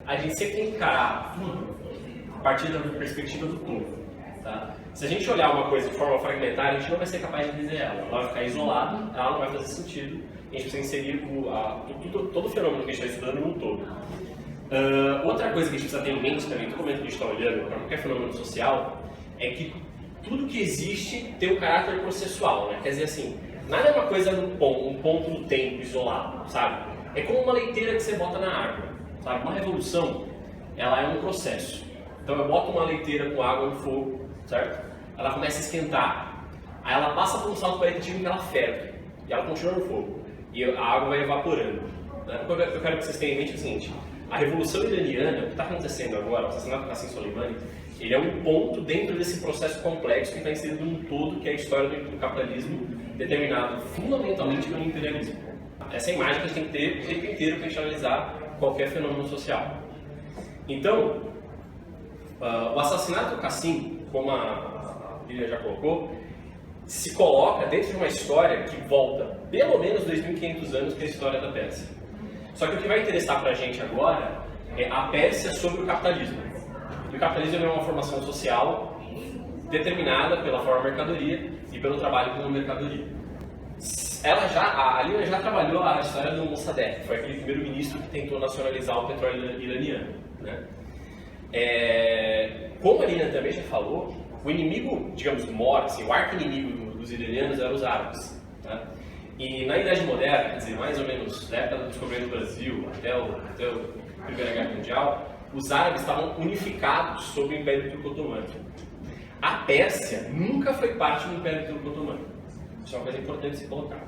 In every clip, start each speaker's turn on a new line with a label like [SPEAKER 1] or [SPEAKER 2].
[SPEAKER 1] a gente sempre tem que encarar tudo a partir da perspectiva do todo. Tá? Se a gente olhar uma coisa de forma fragmentária, a gente não vai ser capaz de dizer ela. Ela vai ficar isolada, ela não vai fazer sentido. A gente precisa inserir todo o fenômeno que a gente está estudando num todo. Outra coisa que a gente precisa ter em mente também, todo momento que a gente está olhando para qualquer fenômeno social, é que tudo que existe tem um caráter processual, né? Quer dizer assim, nada é uma coisa um ponto do tempo isolado, sabe? É como uma leiteira que você bota na água, sabe? Uma revolução, ela é um processo. Então eu boto uma leiteira com água no fogo, certo? Ela começa a esquentar, aí ela passa por um salto qualitativo que ela ferve, e ela continua no fogo, e a água vai evaporando. Né? Eu quero que vocês tenham em mente o seguinte, a Revolução Iraniana, o que está acontecendo agora, o assassinato do Qasem Soleimani, ele é um ponto dentro desse processo complexo que está inserido num todo, que é a história do capitalismo, determinado fundamentalmente pelo imperialismo. Essa é a imagem que a gente tem que ter o tempo inteiro para a gente analisar qualquer fenômeno social. Então, o assassinato do Qasem, como a Lilian já colocou, se coloca dentro de uma história que volta pelo menos 2.500 anos, que é a história da Pérsia. Só que o que vai interessar para a gente agora é a Pérsia sobre o capitalismo. E o capitalismo é uma formação social determinada pela forma mercadoria e pelo trabalho como mercadoria. A Lilian já trabalhou a história do Mossadegh, que foi aquele primeiro-ministro que tentou nacionalizar o petróleo iraniano. Né? Como a Lilian também já falou, o inimigo, digamos, maior, assim, o arqui-inimigo dos iranianos eram os árabes. Tá? E na Idade Moderna, quer dizer, mais ou menos da época do descobrimento do Brasil até a Primeira Guerra Mundial, os árabes estavam unificados sob o Império Turco-Otomano. A Pérsia nunca foi parte do Império Turco-Otomano. Isso é uma coisa importante de se colocar.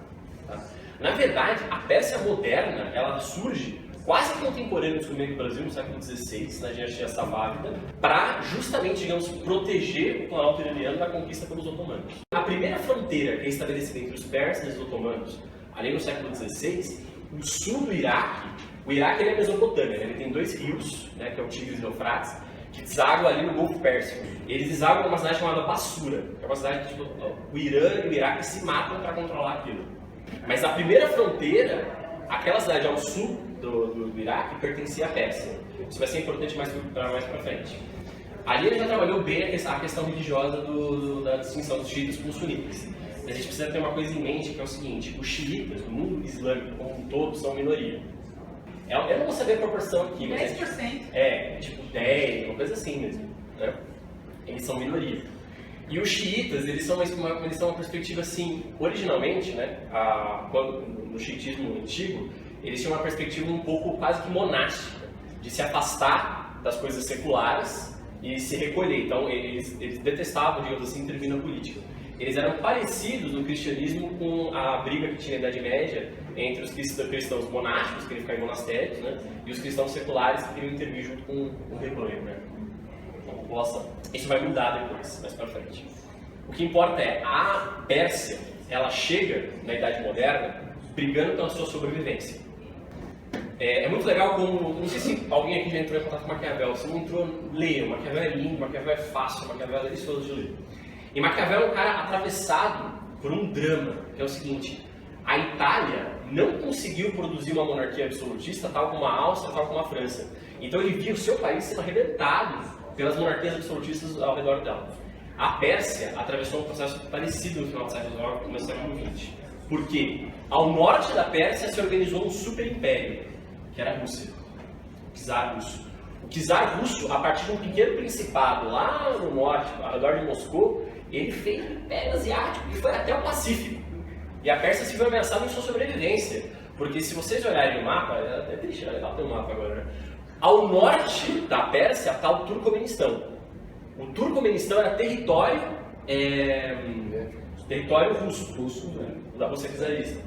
[SPEAKER 1] Tá? Na verdade, a Pérsia moderna, ela surge quase contemporânea do descobrimento do Brasil no século XVI, na dinastia Safávida, para justamente, digamos, proteger o Planalto iraniano da conquista pelos otomanos. A primeira fronteira que é estabelecida entre os persas e os otomanos, ali no século XVI, o sul do Iraque, o Iraque ele é a Mesopotâmia, né? Ele tem dois rios, né, que é o Tigres e o Eufrates, que desaguam ali no Golfo Pérsico. Eles desaguam numa cidade chamada Bassura, que é uma cidade que tipo, o Irã e o Iraque se matam para controlar aquilo. Mas a primeira fronteira, aquela cidade ao sul do Iraque, pertencia à Pérsia. Isso vai ser importante mais para frente. Ali ele já trabalhou bem a questão religiosa da distinção dos xiitas com os sunitas. Mas a gente precisa ter uma coisa em mente, que é o seguinte, os xiitas, no mundo islâmico como um todo, são minoria. Eu não vou saber a proporção aqui, mas
[SPEAKER 2] 10%.
[SPEAKER 1] Tipo 10, uma coisa assim mesmo. Né? Eles são minoria. E os xiitas, eles são uma perspectiva assim, originalmente, né, no xiitismo antigo, eles tinham uma perspectiva um pouco quase que monástica, de se afastar das coisas seculares e se recolher. Então, eles detestavam, digamos assim, intervir na política. Eles eram parecidos no cristianismo com a briga que tinha na Idade Média entre os cristãos monásticos, que queriam ficar em monastérios, né, e os cristãos seculares, que queriam intervir junto com o rebanho, né, com a população. Isso vai mudar depois, mais pra frente. O que importa é, a Pérsia, ela chega na Idade Moderna brigando pela sua sobrevivência. É muito legal como, não sei se alguém aqui já entrou em contato com Maquiavel, se não entrou, leia. Maquiavel é lindo, Maquiavel é fácil, Maquiavel é delicioso de ler. E Maquiavel é um cara atravessado por um drama, que é o seguinte, a Itália não conseguiu produzir uma monarquia absolutista tal como a Áustria, tal como a França. Então ele via o seu país sendo arrebentado pelas monarquias absolutistas ao redor dela. A Pérsia atravessou um processo parecido no final do século XIX e começo do século XX. Por quê? Ao norte da Pérsia se organizou um super império, que era a Rússia, o czar russo. O czar russo, a partir de um pequeno principado lá no norte, ao redor de Moscou, ele fez um império asiático e foi até o Pacífico. E a Pérsia se viu ameaçada em sua sobrevivência, porque se vocês olharem o mapa, é triste, é legal ter um mapa agora, né? Ao norte da Pérsia está o Turcomenistão. O Turcomenistão era território russo, né? Da Rússia czarista.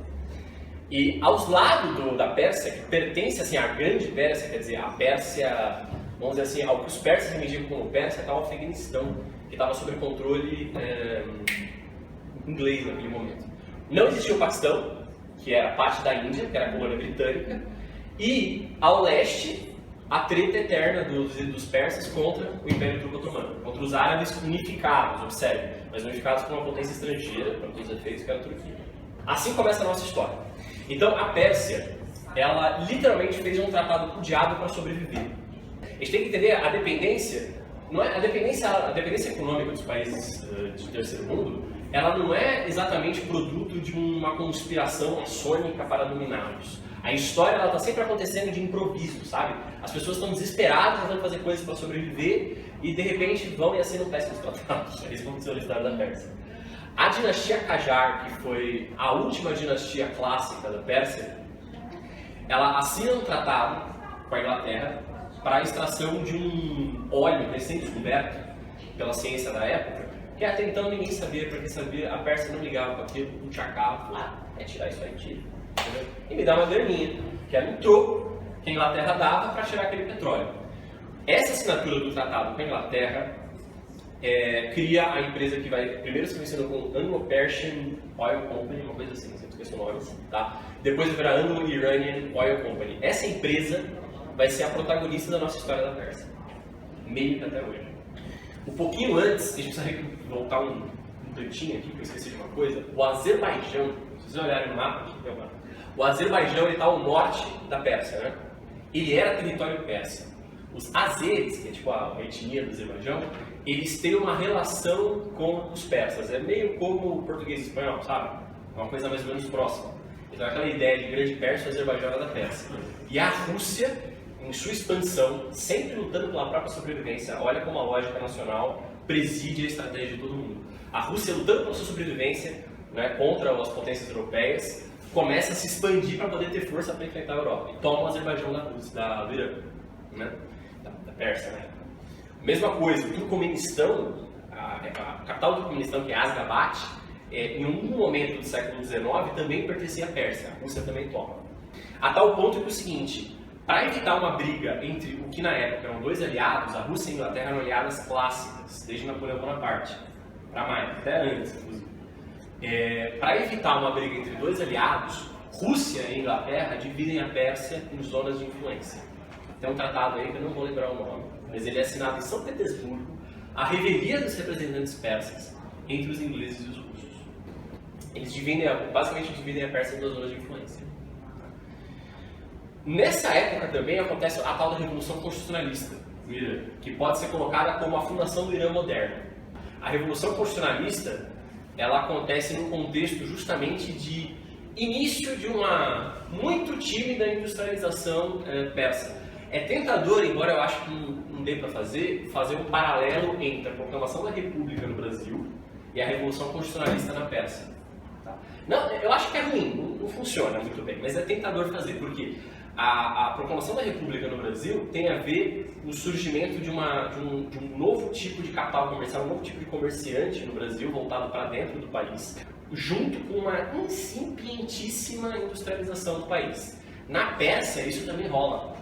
[SPEAKER 1] E aos lados da Pérsia, que pertence assim, à grande Pérsia, quer dizer, a Pérsia, vamos dizer assim, ao que os persas regiam como Pérsia, está o Afeganistão, que estava sob controle inglês naquele momento. Não existia o Paquistão, que era parte da Índia, que era a colônia britânica, e ao leste, a treta eterna dos persas contra o Império Turco-Otomano, contra os árabes unificados, observe, mas unificados por uma potência estrangeira, para todos os efeitos, que era a Turquia. Assim começa a nossa história. Então, a Pérsia, ela literalmente fez um tratado com o diabo para sobreviver. A gente tem que entender a dependência, não é, a dependência econômica dos países de terceiro mundo, ela não é exatamente produto de uma conspiração maçônica para dominá-los. A história ela está sempre acontecendo de improviso, sabe? As pessoas estão desesperadas tentando fazer coisas para sobreviver e de repente vão e assinam péssimos tratados. Eles vão dizer a história da Pérsia. A dinastia Qajar, que foi a última dinastia clássica da Pérsia, ela assina um tratado com a Inglaterra para a extração de um óleo recém-descoberto pela ciência da época, que até então ninguém sabia, porque sabia, a Pérsia não ligava para aquilo, não tinha carro, é tirar isso aí, tira. Entendeu? E me dá uma graninha, que era um troco que a Inglaterra dava para tirar aquele petróleo. Essa assinatura do tratado com a Inglaterra cria a empresa que vai primeiro se conhecendo como Anglo-Persian Oil Company, uma coisa assim, sempre esqueço o nome, tá? Depois vai virar Anglo-Iranian Oil Company. Essa empresa vai ser a protagonista da nossa história da Pérsia, meio que até hoje. Um pouquinho antes, a gente precisa voltar um tantinho aqui, que eu esqueci de uma coisa. O Azerbaijão, se vocês olharem no mapa, aqui tem o mapa. O Azerbaijão está ao norte da Pérsia, né? Ele era território persa. Os azeres, que é tipo a etnia do Azerbaijão, eles têm uma relação com os persas. É meio como o português e espanhol, sabe? Uma coisa mais ou menos próxima. Então aquela ideia de grande Pérsia, o Azerbaijão era da Pérsia. E a Rússia, em sua expansão, sempre lutando pela própria sobrevivência, olha como a lógica nacional preside a estratégia de todo mundo. A Rússia lutando pela sua sobrevivência, né, contra as potências europeias, começa a se expandir para poder ter força para enfrentar a Europa. E toma o Azerbaijão do Irã, né? da Pérsia, né? Mesma coisa, o Turcomenistão, a capital do Turcomenistão, que é Asgabat, em um momento do século XIX também pertencia à Pérsia, a Rússia também toma. A tal ponto que é o seguinte, para evitar uma briga entre o que na época eram dois aliados, a Rússia e a Inglaterra eram aliadas clássicas, desde Napoleão Bonaparte, para mais, até antes, inclusive. Para evitar uma briga entre dois aliados, Rússia e Inglaterra dividem a Pérsia em zonas de influência. Tem um tratado aí que eu não vou lembrar o nome, mas ele é assinado em São Petersburgo, a revelia dos representantes persas entre os ingleses e os russos. Eles basicamente dividem a Pérsia em duas zonas de influência. Nessa época também acontece a tal da Revolução Constitucionalista do Irã, que pode ser colocada como a fundação do Irã moderno. A Revolução Constitucionalista ela acontece num contexto justamente de início de uma muito tímida industrialização persa. É tentador, embora eu acho que não dê para fazer um paralelo entre a proclamação da República no Brasil e a Revolução Constitucionalista na Pérsia. Tá? Não, eu acho que é ruim, não funciona muito bem, mas é tentador fazer, porque a proclamação da República no Brasil tem a ver com o surgimento de um novo tipo de capital comercial, um novo tipo de comerciante no Brasil, voltado para dentro do país, junto com uma incipientíssima industrialização do país. Na Pérsia, isso também rola.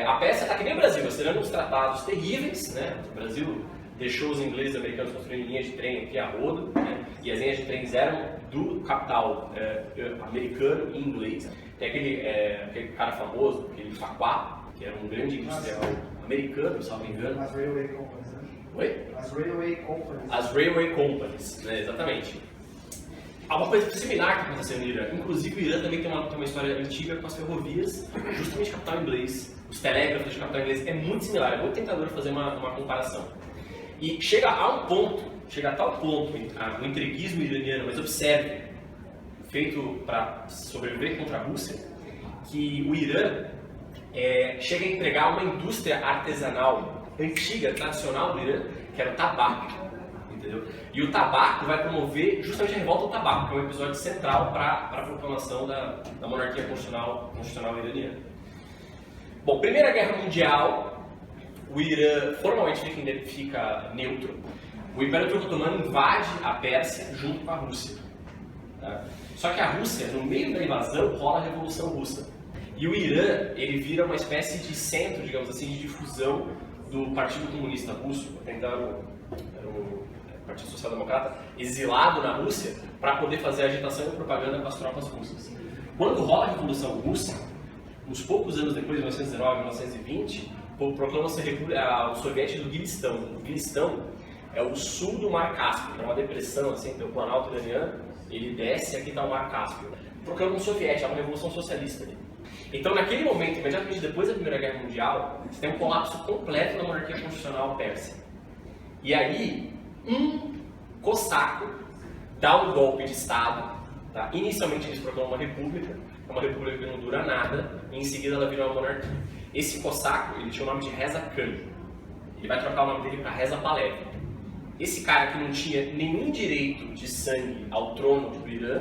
[SPEAKER 1] A Pérsia está que nem o Brasil, assinando uns tratados terríveis, né? O Brasil deixou os ingleses e americanos construírem linhas de trem aqui a rodo, né? E as linhas de trens eram do capital americano e inglês. Tem aquele cara famoso, aquele Farquhar, que era um grande industrial americano, se não me engano.
[SPEAKER 2] As Railway Companies, né?
[SPEAKER 1] Oi?
[SPEAKER 2] As Railway Companies.
[SPEAKER 1] As Railway Companies, né? Exatamente. Há uma coisa similar que aconteceu no Irã. Inclusive, o Irã também tem uma história antiga com as ferrovias, justamente capital inglês. Os telégrafos de capital inglês é muito similar, é muito tentador fazer uma comparação. E chega a tal ponto o entreguismo iraniano, mas observe, feito para sobreviver contra a Rússia, que o Irã chega a empregar uma indústria artesanal antiga, tradicional do Irã, que era o tabaco. Entendeu? E o tabaco vai promover justamente a revolta do tabaco, que é um episódio central para a proclamação da monarquia constitucional iraniana. Bom, Primeira Guerra Mundial, o Irã formalmente fica neutro. O Império Turco Otomano invade a Pérsia junto com a Rússia. Tá? Só que a Rússia, no meio da invasão, rola a Revolução Russa. E o Irã, ele vira uma espécie de centro, digamos assim, de difusão do Partido Comunista Russo, até então era o Partido Social Democrata, exilado na Rússia, para poder fazer agitação e propaganda com as tropas russas. Quando rola a Revolução Russa, uns poucos anos depois, 1919, 1920, proclama-se o soviético do Guilistão. O Guilistão é o sul do Mar Cáspio, é uma depressão, assim, tem o Planalto iraniano, ele desce, aqui está o Mar Cáspio. Proclama um soviético, é uma revolução socialista ali. Então, naquele momento, imediatamente depois da Primeira Guerra Mundial, você tem um colapso completo na monarquia constitucional persa. E aí, um cossaco dá um golpe de Estado. Tá? Inicialmente eles proclamam uma república que não dura nada, e em seguida ela vira uma monarquia. Esse cossaco, ele tinha o nome de Reza Khan. Ele vai trocar o nome dele para Reza Pahlavi. Esse cara que não tinha nenhum direito de sangue ao trono do Irã,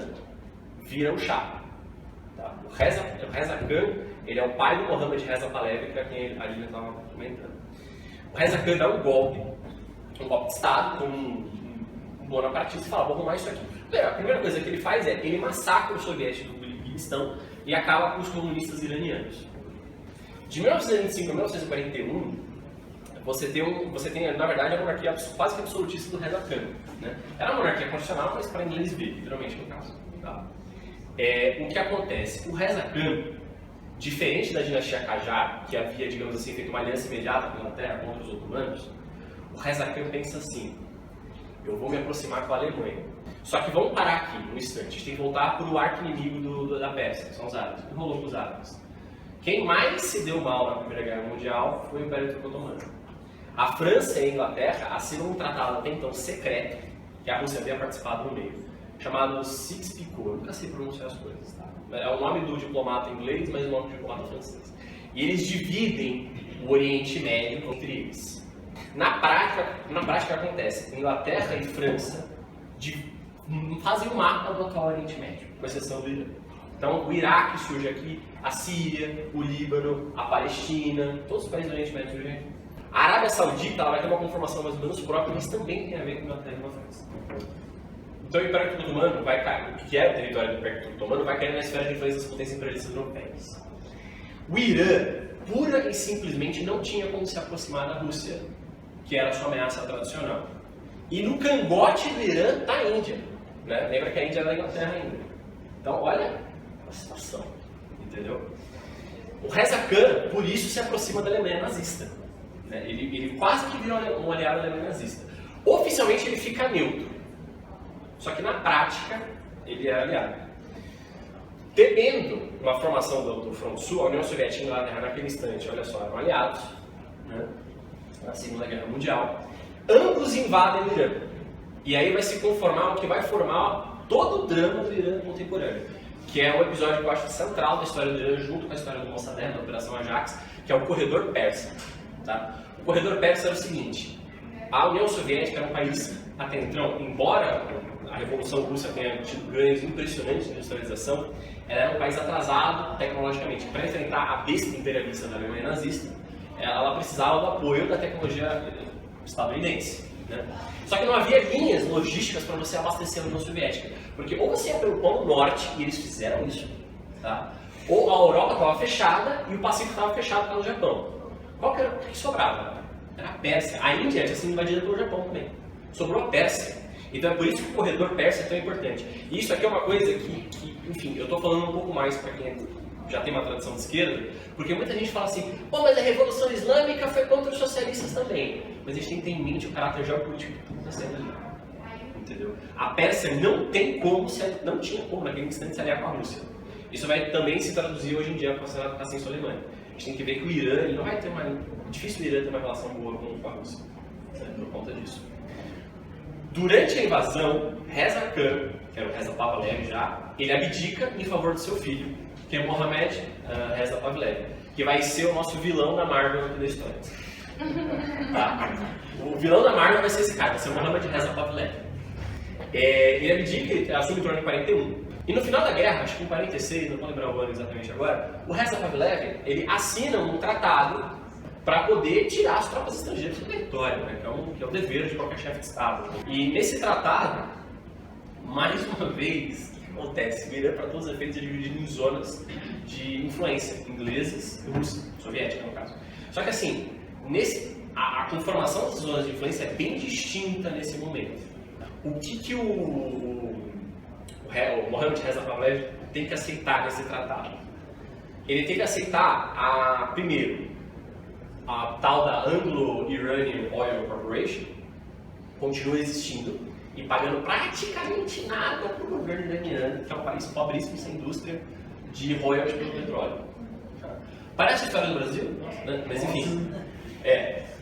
[SPEAKER 1] vira o Shah. Tá? O Reza Khan, ele é o pai do Mohammed Reza Pahlavi, que é quem a Lina estava comentando. O Reza Khan dá um golpe de Estado, com um bonapartista, e fala, vou arrumar isso aqui. A primeira coisa que ele faz é, ele massacra os soviéticos do Kirguistão e acaba com os comunistas iranianos. De 1925 a 1941, você tem, na verdade, a monarquia quase que absolutista do Reza Khan. Né? Era uma monarquia constitucional, mas para inglês ver, literalmente no caso. Tá? O que acontece? O Reza Khan, diferente da dinastia Qajar, que havia, digamos assim, feito uma aliança imediata com a Inglaterra contra os otomanos, o Reza Khan pensa assim, eu vou me aproximar com a Alemanha. Só que vamos parar aqui, um instante, a gente tem que voltar para o arqui-inimigo da Pérsia, que são os árabes. O que rolou com os árabes? Quem mais se deu mal na Primeira Guerra Mundial foi o Império Turco-Otomano. A França e a Inglaterra assinam um tratado até então secreto, que a Rússia havia participado no meio, chamado Sykes-Picot. Eu nunca sei pronunciar as coisas, tá? É o nome do diplomata inglês, mas o nome do diplomata francês. E eles dividem o Oriente Médio entre eles. Na prática acontece, Inglaterra e França fazem um mapa do atual Oriente Médio, com exceção do Irã. Então, o Iraque surge aqui, a Síria, o Líbano, a Palestina, todos os países do Oriente Médio surgem aqui. A Arábia Saudita ela vai ter uma conformação mais ou menos própria, mas também tem a ver com a Inglaterra e com a França. Então, o Império Turco-Otomano vai cair, que é o território do Império Turco-Otomano, vai cair na esfera de influência das potências imperialistas europeias. O Irã, pura e simplesmente, não tinha como se aproximar da Rússia, que era a sua ameaça tradicional. E no cangote do Irã está a Índia. Né? Lembra que a Índia era da Inglaterra ainda. Então, olha a situação, entendeu? O Reza Khan, por isso, se aproxima da Alemanha nazista. Né? Ele quase que vira um aliado da Alemanha nazista. Oficialmente, ele fica neutro. Só que, na prática, ele é aliado. Temendo uma formação do Fronte Sul, a União Soviética e a Inglaterra, naquele instante, olha só, eram aliados, né? Na Segunda Guerra Mundial. Ambos invadem o Irã. E aí vai se conformar o que vai formar todo o drama do Irã contemporâneo, que é um episódio que eu acho central da história do Irã, junto com a história do Mossadegh, da Operação Ajax, que é o Corredor Persa. Tá? O Corredor Persa era o seguinte, a União Soviética era um país, até então, embora a Revolução Russa tenha tido ganhos impressionantes de industrialização, ela era um país atrasado tecnologicamente. Para enfrentar a besta imperialista da Alemanha nazista, ela precisava do apoio da tecnologia estadunidense. Né? Só que não havia linhas logísticas para você abastecer a União Soviética, porque ou você ia pelo Polo Norte, e eles fizeram isso, tá? Ou a Europa estava fechada e o Pacífico estava fechado pelo Japão. Qual que era o que sobrava? Era a Pérsia. A Índia tinha sido invadida pelo Japão também. Sobrou a Pérsia. Então é por isso que o corredor persa é tão importante. E isso aqui é uma coisa que enfim, eu estou falando um pouco mais para quem já tem uma tradição de esquerda, porque muita gente fala assim, pô, mas a Revolução Islâmica foi contra os socialistas também. Mas a gente tem que ter em mente o caráter geopolítico que está acontecendo ali. Entendeu? A Pérsia não tinha como naquele instante se aliar com a Rússia. Isso vai também se traduzir hoje em dia com a ascensão alemã. A gente tem que ver que o Irã, ele não vai ter difícil o Irã ter uma relação boa com a Rússia, certo? Por conta disso. Durante a invasão, Reza Khan, que era o Reza Pahlavi já, ele abdica em favor do seu filho, que é Mohammed Reza Pahlavi, que vai ser o nosso vilão da Marvel aqui da história. Tá? O vilão da Marvel vai ser esse cara, vai ser o Mohammed Reza Pahlavi. Ele abdica, ele assume o trono em 41. E no final da guerra, acho que em 46, não vou lembrar o ano exatamente agora, o Reza Pahlavi, ele assina um tratado para poder tirar as tropas estrangeiras do território, né? que é o dever de qualquer chefe de Estado. E nesse tratado, mais uma vez, o que acontece? O Irã, para todos os efeitos, é dividido em zonas de influência, inglesas e russa, soviética no caso. Só que assim, a conformação dessas zonas de influência é bem distinta nesse momento. O que o Mohammed Reza Pahlavi tem que aceitar nesse tratado? Ele tem que aceitar, primeiro, a tal da Anglo-Iranian Oil Corporation continua existindo e pagando praticamente nada para o governo iraniano, que é um país pobríssimo sem indústria de royalties pelo petróleo. Parece a história do Brasil, né? Mas enfim.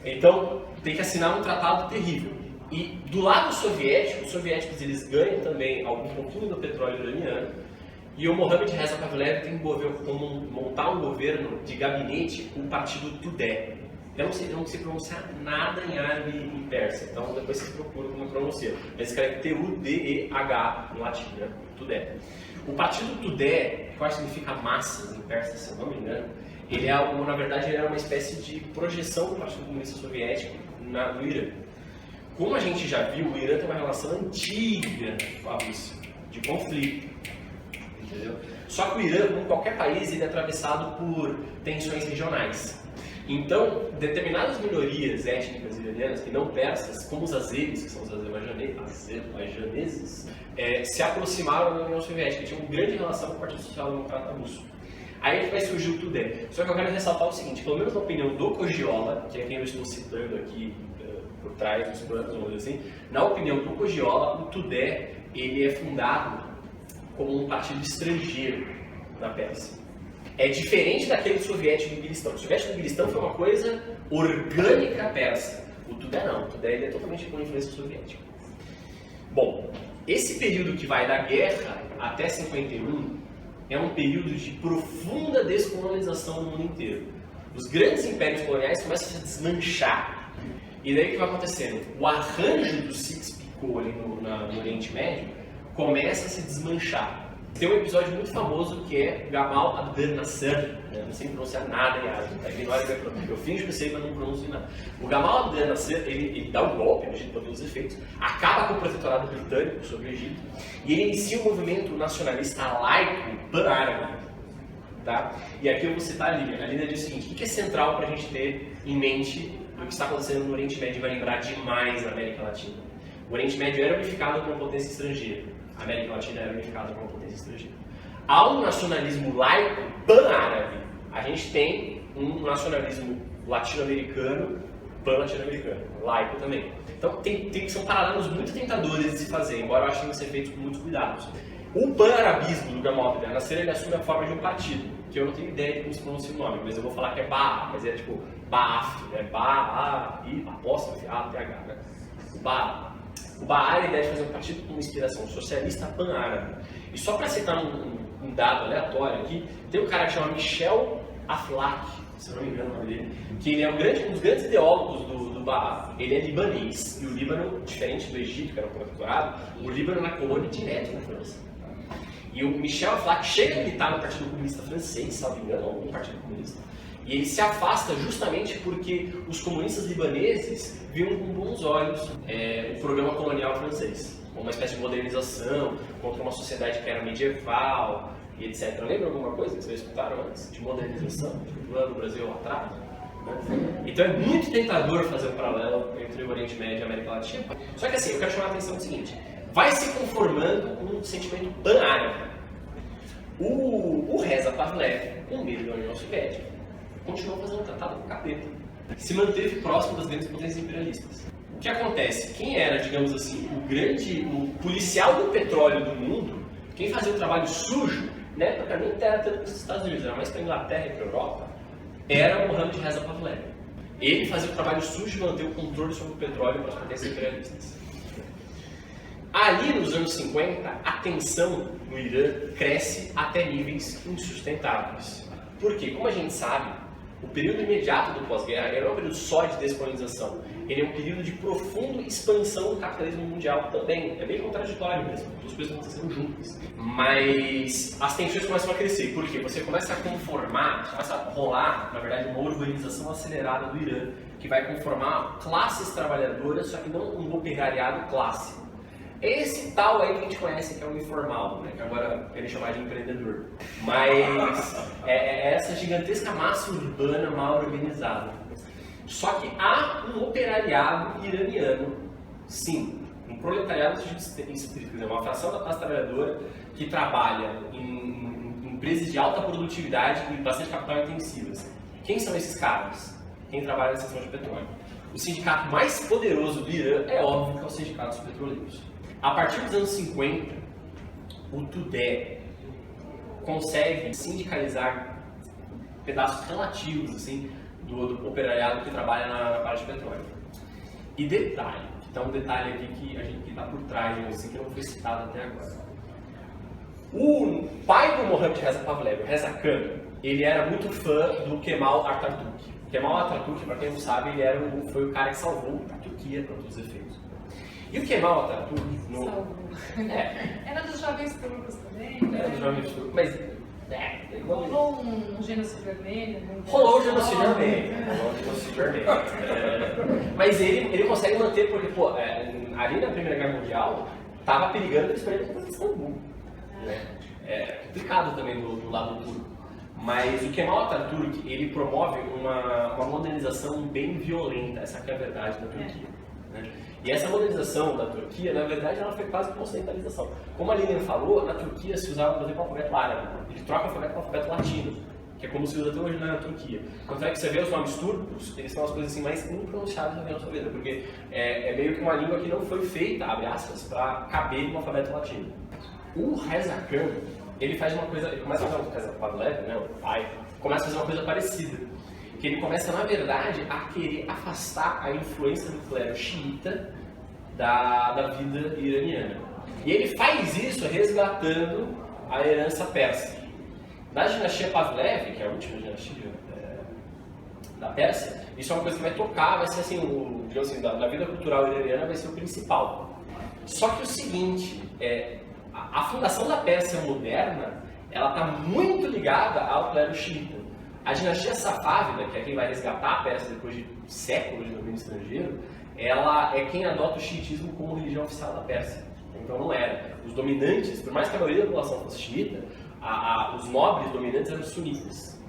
[SPEAKER 1] Então tem que assinar um tratado terrível. E do lado soviético, os soviéticos eles ganham também algum pouquinho do petróleo iraniano. E o Mohammad Reza Pahlavi tem que montar um governo de gabinete com o partido Tudeh. Eu não sei pronunciar nada em árabe e em persa, então depois vocês procuram como pronuncia. Mas escreve T-U-D-E-H no latim, né? Tudeh. O partido Tudeh, que eu acho que significa massas em persa, se eu não me engano, na verdade ele era uma espécie de projeção do Partido Comunista Soviético no Irã. Como a gente já viu, o Irã tem uma relação antiga com a Rússia, de conflito. Entendeu? Só que o Irã, como qualquer país, ele é atravessado por tensões regionais. Então, determinadas minorias étnicas iranianas, que não persas, como os azeris, que são os azerbaijaneses, se aproximaram da União Soviética, tinham uma grande relação com o Partido Social Democrata Russo. Aí é que vai surgir o Tudeh. Só que eu quero ressaltar o seguinte, pelo menos na opinião do Cogiola, que é quem eu estou citando aqui por trás dos planos, vamos dizer assim, na opinião do Cogiola, o Tudeh ele é fundado como um partido estrangeiro na Pérsia. É diferente daquele soviético do Guilistão. O soviético do Guilistão foi uma coisa orgânica persa. O Tudeh não. O Tudeh ele é totalmente com influência soviética. Bom, esse período que vai da guerra até 51 é um período de profunda descolonização no mundo inteiro. Os grandes impérios coloniais começam a se desmanchar. E daí o que vai acontecendo? O arranjo do Sykes-Picot ali no Oriente Médio começa a se desmanchar. Tem um episódio muito famoso que é Gamal Abdel Nasser, não sei pronunciar nada em árabe, tá? Eu finjo que sei, mas não pronuncio nada. O Gamal Abdel Nasser, ele dá um golpe no Egito para todos os efeitos, acaba com o protetorado britânico sobre o Egito e ele inicia um movimento nacionalista laico pan-árabe. Tá? E aqui eu vou citar a Línia. A Línia diz o seguinte: o que é central para a gente ter em mente o que está acontecendo no Oriente Médio e vai lembrar demais na América Latina? O Oriente Médio era unificado com uma potência estrangeira. A América Latina era unificada com uma potência estrangeira. Há um nacionalismo laico pan-árabe. A gente tem um nacionalismo latino-americano, pan-latino-americano, laico também. Então são paralelos muito tentadores de se fazer, embora eu ache que tem que ser feitos com muitos cuidados. O pan-arabismo do Gamal Abdel Nasser, ele assume a forma de um partido, que eu não tenho ideia de como se pronuncia o nome, mas eu vou falar que é Ba'ath, mas é tipo Ba'ath, né? Ba-A-I, apóstrofe, A-T-H, né? O Ba'ath. O Ba'ath é a ideia de fazer um partido com inspiração socialista pan-árabe. E só para citar um dado aleatório aqui, tem um cara que chama Michel Aflaq, se eu não me engano o nome dele, que ele é um dos grandes ideólogos do Ba'ath. Ele é libanês, e o Líbano, diferente do Egito, que era um protetorado, o Líbano é uma colônia direto na França. E o Michel Aflaq chega a militar no Partido Comunista Francês, salvo engano, algum Partido Comunista, e ele se afasta justamente porque os comunistas libaneses viam com bons olhos o programa colonial francês, como uma espécie de modernização contra uma sociedade que era medieval e etc. Lembra alguma coisa que vocês escutaram antes de modernização, lá no Brasil lá atrás? Então é muito tentador fazer um paralelo entre o Oriente Médio e a América Latina. Só que assim, eu quero chamar a atenção no seguinte: vai se conformando um sentimento pan-árabe. O Reza Pahlavi, com medo da União Soviética, continuou fazendo um tratado com o capeta. Se manteve próximo das grandes potências imperialistas. O que acontece? Quem era, digamos assim, o policial do petróleo do mundo, quem fazia o trabalho sujo, né, para mim não era tanto para os Estados Unidos, era mais para a Inglaterra e para a Europa, era o Mohammad Reza Pahlavi. Ele fazia o trabalho sujo de manter o controle sobre o petróleo para as potências imperialistas. Ali nos anos 50, a tensão no Irã cresce até níveis insustentáveis. Por quê? Como a gente sabe, o período imediato do pós-guerra não é um período só de descolonização, ele é um período de profunda expansão do capitalismo mundial também. É bem contraditório mesmo, as coisas estão acontecendo juntas. Mas as tensões começam a crescer, porque você começa a começa a rolar, na verdade, uma urbanização acelerada do Irã, que vai conformar classes trabalhadoras, só que não um operariado clássico. Esse tal aí que a gente conhece que é o informal, né? Que agora querem chamar de empreendedor. Mas é essa gigantesca massa urbana mal organizada. Só que há um operariado iraniano, sim, um proletariado estrito, uma fração da classe trabalhadora que trabalha em empresas de alta produtividade e bastante capital intensivas. Quem são esses caras? Quem trabalha na seção de petróleo. O sindicato mais poderoso do Irã é óbvio que é o sindicato dos petroleiros. A partir dos anos 50, o Tudeh consegue sindicalizar pedaços relativos assim, do operariado que trabalha na parte de petróleo. E detalhe, então um detalhe aqui que está por trás, assim, que não foi citado até agora. O pai do Mohammad Reza Pahlavi, o Reza Khan, ele era muito fã do Kemal Atatürk. Kemal Atatürk, para quem não sabe, foi o cara que salvou a Turquia para todos os efeitos. E o Kemal Atatürk...
[SPEAKER 3] Era dos jovens turcos também?
[SPEAKER 1] Era dos jovens turcos, mas...
[SPEAKER 3] Rolou um genocídio armênio?
[SPEAKER 1] Rolou o genocídio armênio. Mas ele consegue manter, porque ali na Primeira Guerra Mundial, estava perigando eles para Istambul. É complicado também do lado turco. Mas o Kemal Atatürk, ele promove uma modernização bem violenta, essa que é a verdade da Turquia. Né? E essa modernização da Turquia, na verdade, ela foi quase uma ocidentalização. Como a Lilian falou, na Turquia se usava, por exemplo, o alfabeto árabe. Ele troca o alfabeto com o alfabeto latino, que é como se usa até hoje na Turquia. Quando é que você vê os nomes turcos, eles são as coisas assim, mais impronunciáveis da nossa vida, porque é meio que uma língua que não foi feita, abre aspas, para caber no alfabeto latino. O Reza Khan, ele faz uma coisa, ele começa a fazer o Reza Pahlavi, né, o pai, começa a fazer uma coisa parecida. Que ele começa, na verdade, a querer afastar a influência do clero xiita da vida iraniana. E ele faz isso resgatando a herança persa. Da dinastia Pahlavi, que é a última dinastia da Pérsia, isso é uma coisa que vai tocar, vai ser assim, digamos assim, da vida cultural iraniana vai ser o principal. Só que o seguinte, a fundação da Pérsia moderna, ela está muito ligada ao clero xiita. A dinastia Safávida, que é quem vai resgatar a Pérsia depois de séculos de domínio estrangeiro, ela é quem adota o xiitismo como religião oficial da Pérsia. Então não era. Os dominantes, por mais que a maioria da população fosse xiita, os nobres dominantes eram sunitas.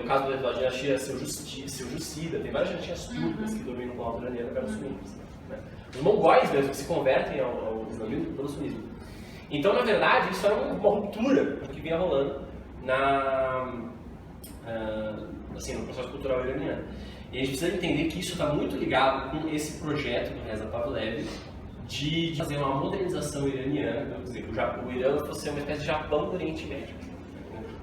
[SPEAKER 1] No caso da dinastia Seljúcida, tem várias dinastias turcas que dominam o lado iraniano que eram sunitas. Né? Os mongóis mesmo que se convertem ao islamismo pelo sunismo. Então, na verdade, isso era uma ruptura que vinha rolando no processo cultural iraniano. E a gente precisa entender que isso está muito ligado com esse projeto do Reza Pahlavi de fazer uma modernização iraniana, quer dizer, o Irã fosse uma espécie de Japão do Oriente Médio.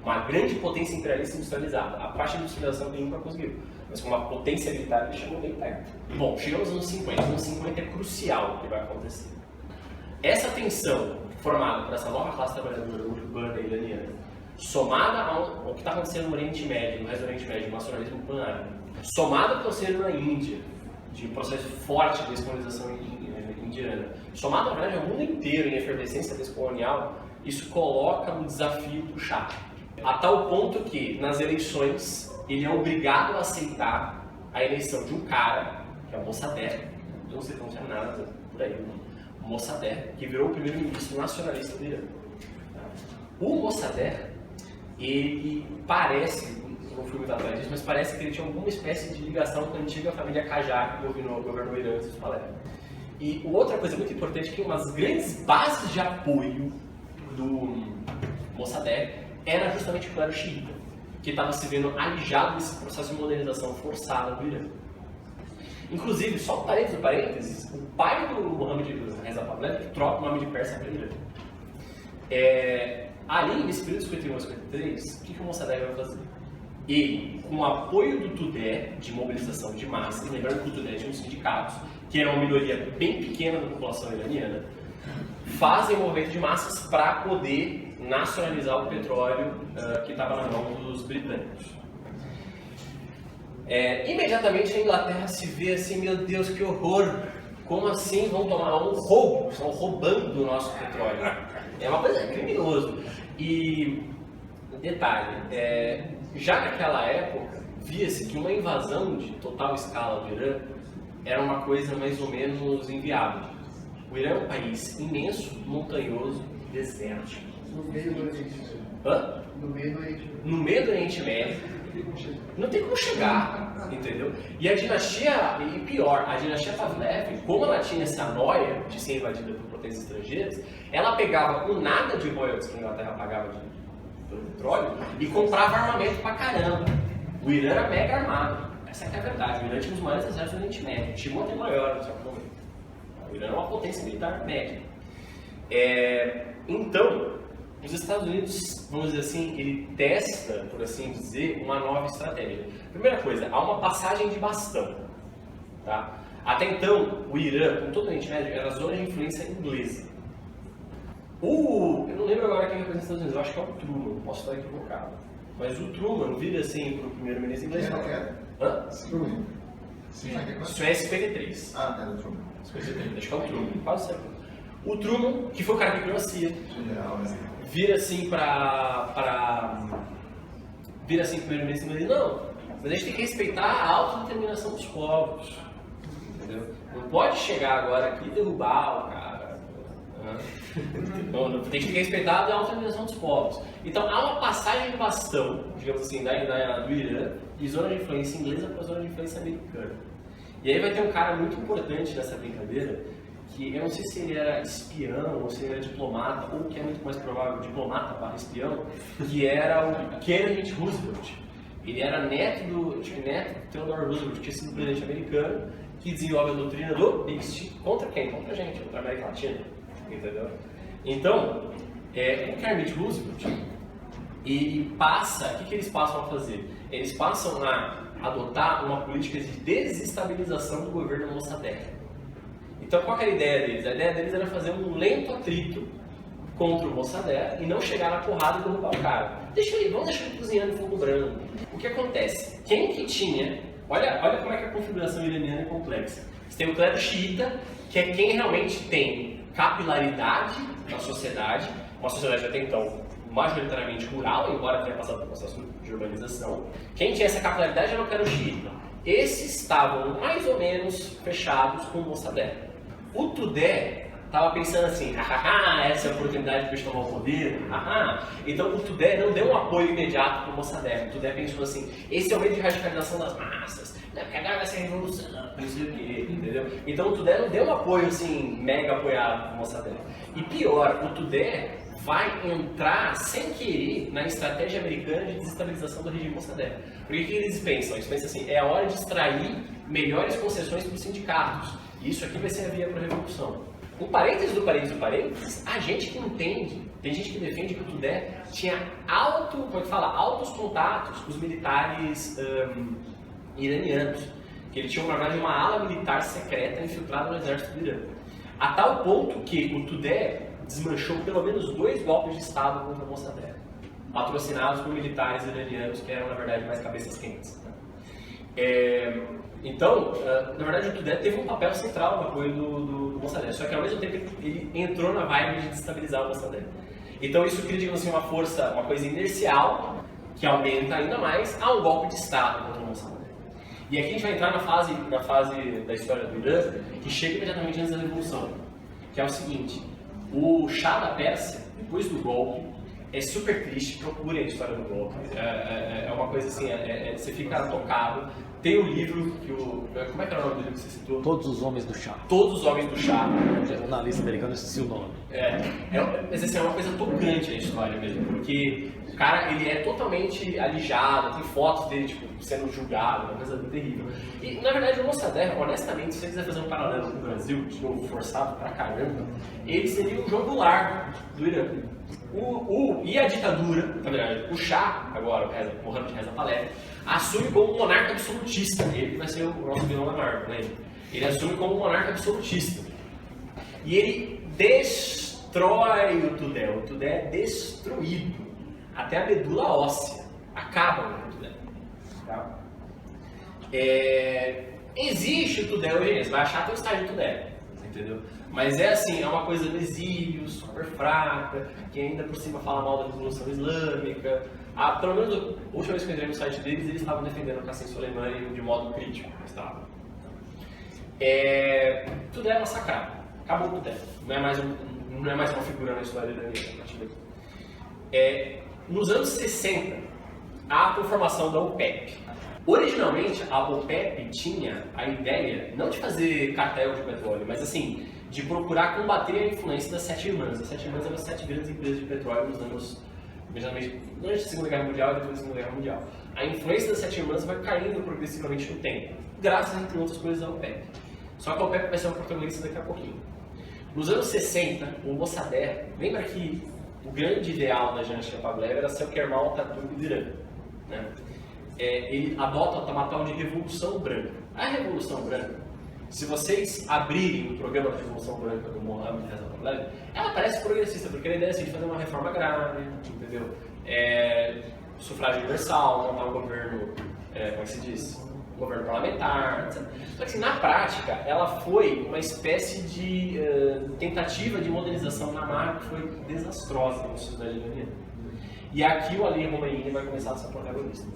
[SPEAKER 1] Uma grande potência imperialista industrializada. A parte de industrialização que nunca conseguiu, mas com uma potência militar que chegou bem perto. Bom, chegamos nos anos 50. Os anos 50 é crucial o que vai acontecer. Essa tensão formada por essa nova classe trabalhadora urbana iraniana, somada ao que está acontecendo no Oriente Médio, no resto do Oriente Médio, o nacionalismo pan-árabe, somada ao que está acontecendo na Índia, de um processo forte de descolonização indiana, somada, na verdade, ao mundo inteiro em efervescência descolonial, isso coloca um desafio do Shah. A tal ponto que, nas eleições, ele é obrigado a aceitar a eleição de um cara, que é o Mossadegh, eu não sei pronunciar nada por aí, o Mossadegh, que virou o primeiro-ministro nacionalista do Irã. O Mossadegh, ele parece, não fui muito atrás disso, mas parece que ele tinha alguma espécie de ligação com a antiga família Qajar que governou o Irã antes do Pahlavi. E outra coisa muito importante é que uma das grandes bases de apoio do Mossadegh era justamente o clero xiita, que estava se vendo alijado desse processo de modernização forçada do Irã. Inclusive, só um parênteses, o pai do Mohammad Reza Pahlavi troca o nome de Pérsia para Irã. Ali, nesse período de 51 a 53, o que o Mossadegh vai fazer? Ele, com o apoio do Tudeh, de mobilização de massas, lembrando que o Tudeh tinha uns sindicatos, que era uma minoria bem pequena da população iraniana, fazem um movimento de massas para poder nacionalizar o petróleo que estava na mão dos britânicos. Imediatamente a Inglaterra se vê assim, meu Deus, que horror! Como assim vão tomar um roubo? Estão roubando o nosso petróleo. É uma coisa criminosa. E, detalhe, já naquela época, via-se que uma invasão de total escala do Irã era uma coisa mais ou menos inviável. O Irã é um país imenso, montanhoso, desértico.
[SPEAKER 2] No meio do Oriente Médio.
[SPEAKER 1] Hã?
[SPEAKER 2] No meio do Oriente Médio.
[SPEAKER 1] No meio do Oriente Médio. Não tem como chegar, entendeu? E a dinastia, e pior, a dinastia Pahlavi, como ela tinha essa noia de ser invadida por potências estrangeiras, ela pegava o nada de royalties que a Inglaterra pagava pelo petróleo e comprava armamento pra caramba. O Irã era mega armado, essa é a verdade. O Irã tinha os maiores exércitos do Oriente Médio, chegou a ter maior no certo momento. O Irã era uma potência militar média. Então, os Estados Unidos, vamos dizer assim, ele testa, por assim dizer, uma nova estratégia. Primeira coisa, há uma passagem de bastão. Tá? Até então, o Irã, com todo o Oriente Médio, era zona de influência inglesa. Eu não lembro agora quem representa os Estados Unidos, eu acho que é o Truman, posso estar equivocado. Mas o Truman vira assim para o primeiro-ministro inglês. Hã?
[SPEAKER 4] Truman.
[SPEAKER 1] Isso é 53.
[SPEAKER 4] Ah, é do Truman.
[SPEAKER 1] 53, acho que é o Truman, quase certo. O Truman, que foi o cara que criou a CIA, vira assim vira assim pro primeiro-ministro inglês, não, mas a gente tem que respeitar a autodeterminação dos povos, entendeu? Não pode chegar agora aqui e derrubar o cara. Não, tem que respeitar a autodeterminação dos povos. Então há uma passagem de bastão, digamos assim, do Irã, de zona de influência inglesa para zona de influência americana. E aí vai ter um cara muito importante nessa brincadeira, que eu não sei se ele era espião ou se ele era diplomata, ou que é muito mais provável, diplomata barra espião, que era o Kennedy Roosevelt. Ele era neto do Theodore Roosevelt, que tinha sido presidente americano, que desenvolve a doutrina do Big Stick contra quem? Contra a gente, contra a América Latina. Entendeu? Então, o Kennedy Roosevelt, ele passa, o que eles passam a fazer? Eles passam a adotar uma política de desestabilização do governo Mossadegh. Então, qual era a ideia deles? A ideia deles era fazer um lento atrito contra o Mossadegh e não chegar na porrada e derrubar o cara. Vamos deixar ele cozinhando em fogo branco. O que acontece? Quem que tinha... Olha como é que a configuração iraniana é complexa. Você tem o clero xiita, que é quem realmente tem capilaridade na sociedade, uma sociedade até então majoritariamente rural, embora tenha passado por um processo de urbanização. Quem tinha essa capilaridade era o clero xiita. Esses estavam mais ou menos fechados com o Mossadegh. O Tudeh estava pensando assim, essa é a oportunidade de tomar o poder, Então o Tudeh não deu um apoio imediato para o Mossadegh. O Tudeh pensou assim, esse é o meio de radicalização das massas, porque agora vai ser revolução, não sei o quê, entendeu? Então o Tudeh não deu um apoio assim, mega apoiado para o Mossadegh. E pior, o Tudeh vai entrar sem querer na estratégia americana de desestabilização do regime Mossadegh. Porque o que eles pensam? Eles pensam assim, é a hora de extrair melhores concessões para os sindicatos. E isso aqui vai ser a via para a revolução. Um parênteses do parênteses do parênteses, a gente que entende, tem gente que defende que o Tudeh tinha altos contatos com os militares iranianos. Que ele tinha, na verdade, uma ala militar secreta infiltrada no exército do Irã. A tal ponto que o Tudeh desmanchou pelo menos 2 golpes de Estado contra o Mossadegh, patrocinados por militares iranianos que eram, na verdade, mais cabeças quentes. Então, na verdade, o Tudeh teve um papel central no apoio do Mossadegh, só que ao mesmo tempo ele entrou na vibe de destabilizar o Mossadegh. Então isso cria, digamos assim, uma coisa inercial, que aumenta ainda mais, a um golpe de Estado contra o Mossadegh. E aqui a gente vai entrar na fase da história do Irã, que chega imediatamente antes da Revolução, que é o seguinte: o Shah da Pérsia, depois do golpe, é super triste, procurem a história do golpe. É uma coisa assim, você fica tocado. Tem um livro que como é que era o nome do livro que você citou?
[SPEAKER 5] Todos os Homens do Shah.
[SPEAKER 1] Todos os Homens do Shah.
[SPEAKER 5] Jornalista americano, esqueci o nome.
[SPEAKER 1] Mas assim, é uma coisa tocante a história mesmo, porque o cara, ele é totalmente alijado, tem fotos dele, tipo, sendo julgado, uma coisa terrível. E, na verdade, o Mossadegh, honestamente, se você quiser fazer um paralelo com o Brasil, de novo, forçado pra caramba, ele seria o João Goulart do Irã. E a ditadura, na verdade, o Shah, agora, o Mohammed Reza Pahlavi, assume como monarca absolutista. Ele vai ser o nosso vilão da Marvel, né? Ele assume como monarca absolutista. E ele destrói o Tudeh. O Tudeh é destruído. Até a medula óssea. Acaba com o Tudeh. Tá? Existe o Tudeh hoje, você vai achar até o estágio do Tudeh. Entendeu? Mas é assim, é uma coisa do exílio, super fraca, que ainda por cima fala mal da Revolução Islâmica. Pelo menos a última vez que eu entrei no site deles, eles estavam defendendo o Qasem Soleimani de modo crítico. Tudeh é massacrado. Acabou o Tudeh. Não é mais uma figura na história iraniana. Nos anos 60, há a conformação da OPEP. Originalmente, a OPEP tinha a ideia, não de fazer cartel de petróleo, mas assim, de procurar combater a influência das 7 irmãs. As 7 irmãs eram as 7 grandes empresas de petróleo nos anos, durante a Segunda Guerra Mundial e depois da Segunda Guerra Mundial. A influência das 7 irmãs vai caindo progressivamente no tempo, graças, entre outras coisas, à OPEP. Só que a OPEP vai ser uma protagonista daqui a pouquinho. Nos anos 60, o Mossadegh, lembra que o grande ideal da dinastia Pahlavi era ser o Kemal Atatürk do Irã. Né? Ele adota uma tal de Revolução Branca. A Revolução Branca, se vocês abrirem o programa da Revolução Branca do Mohammad Reza Pahlavi, ela parece progressista, porque a ideia é assim, de fazer uma reforma agrária, entendeu? Sufrágio universal, montar um governo, como é que se diz? Um governo parlamentar, etc. Só que assim, na prática, ela foi uma espécie de tentativa de modernização na marca que foi desastrosa na sociedade iraniana. E aqui o Ali Khomeini vai começar a ser protagonista.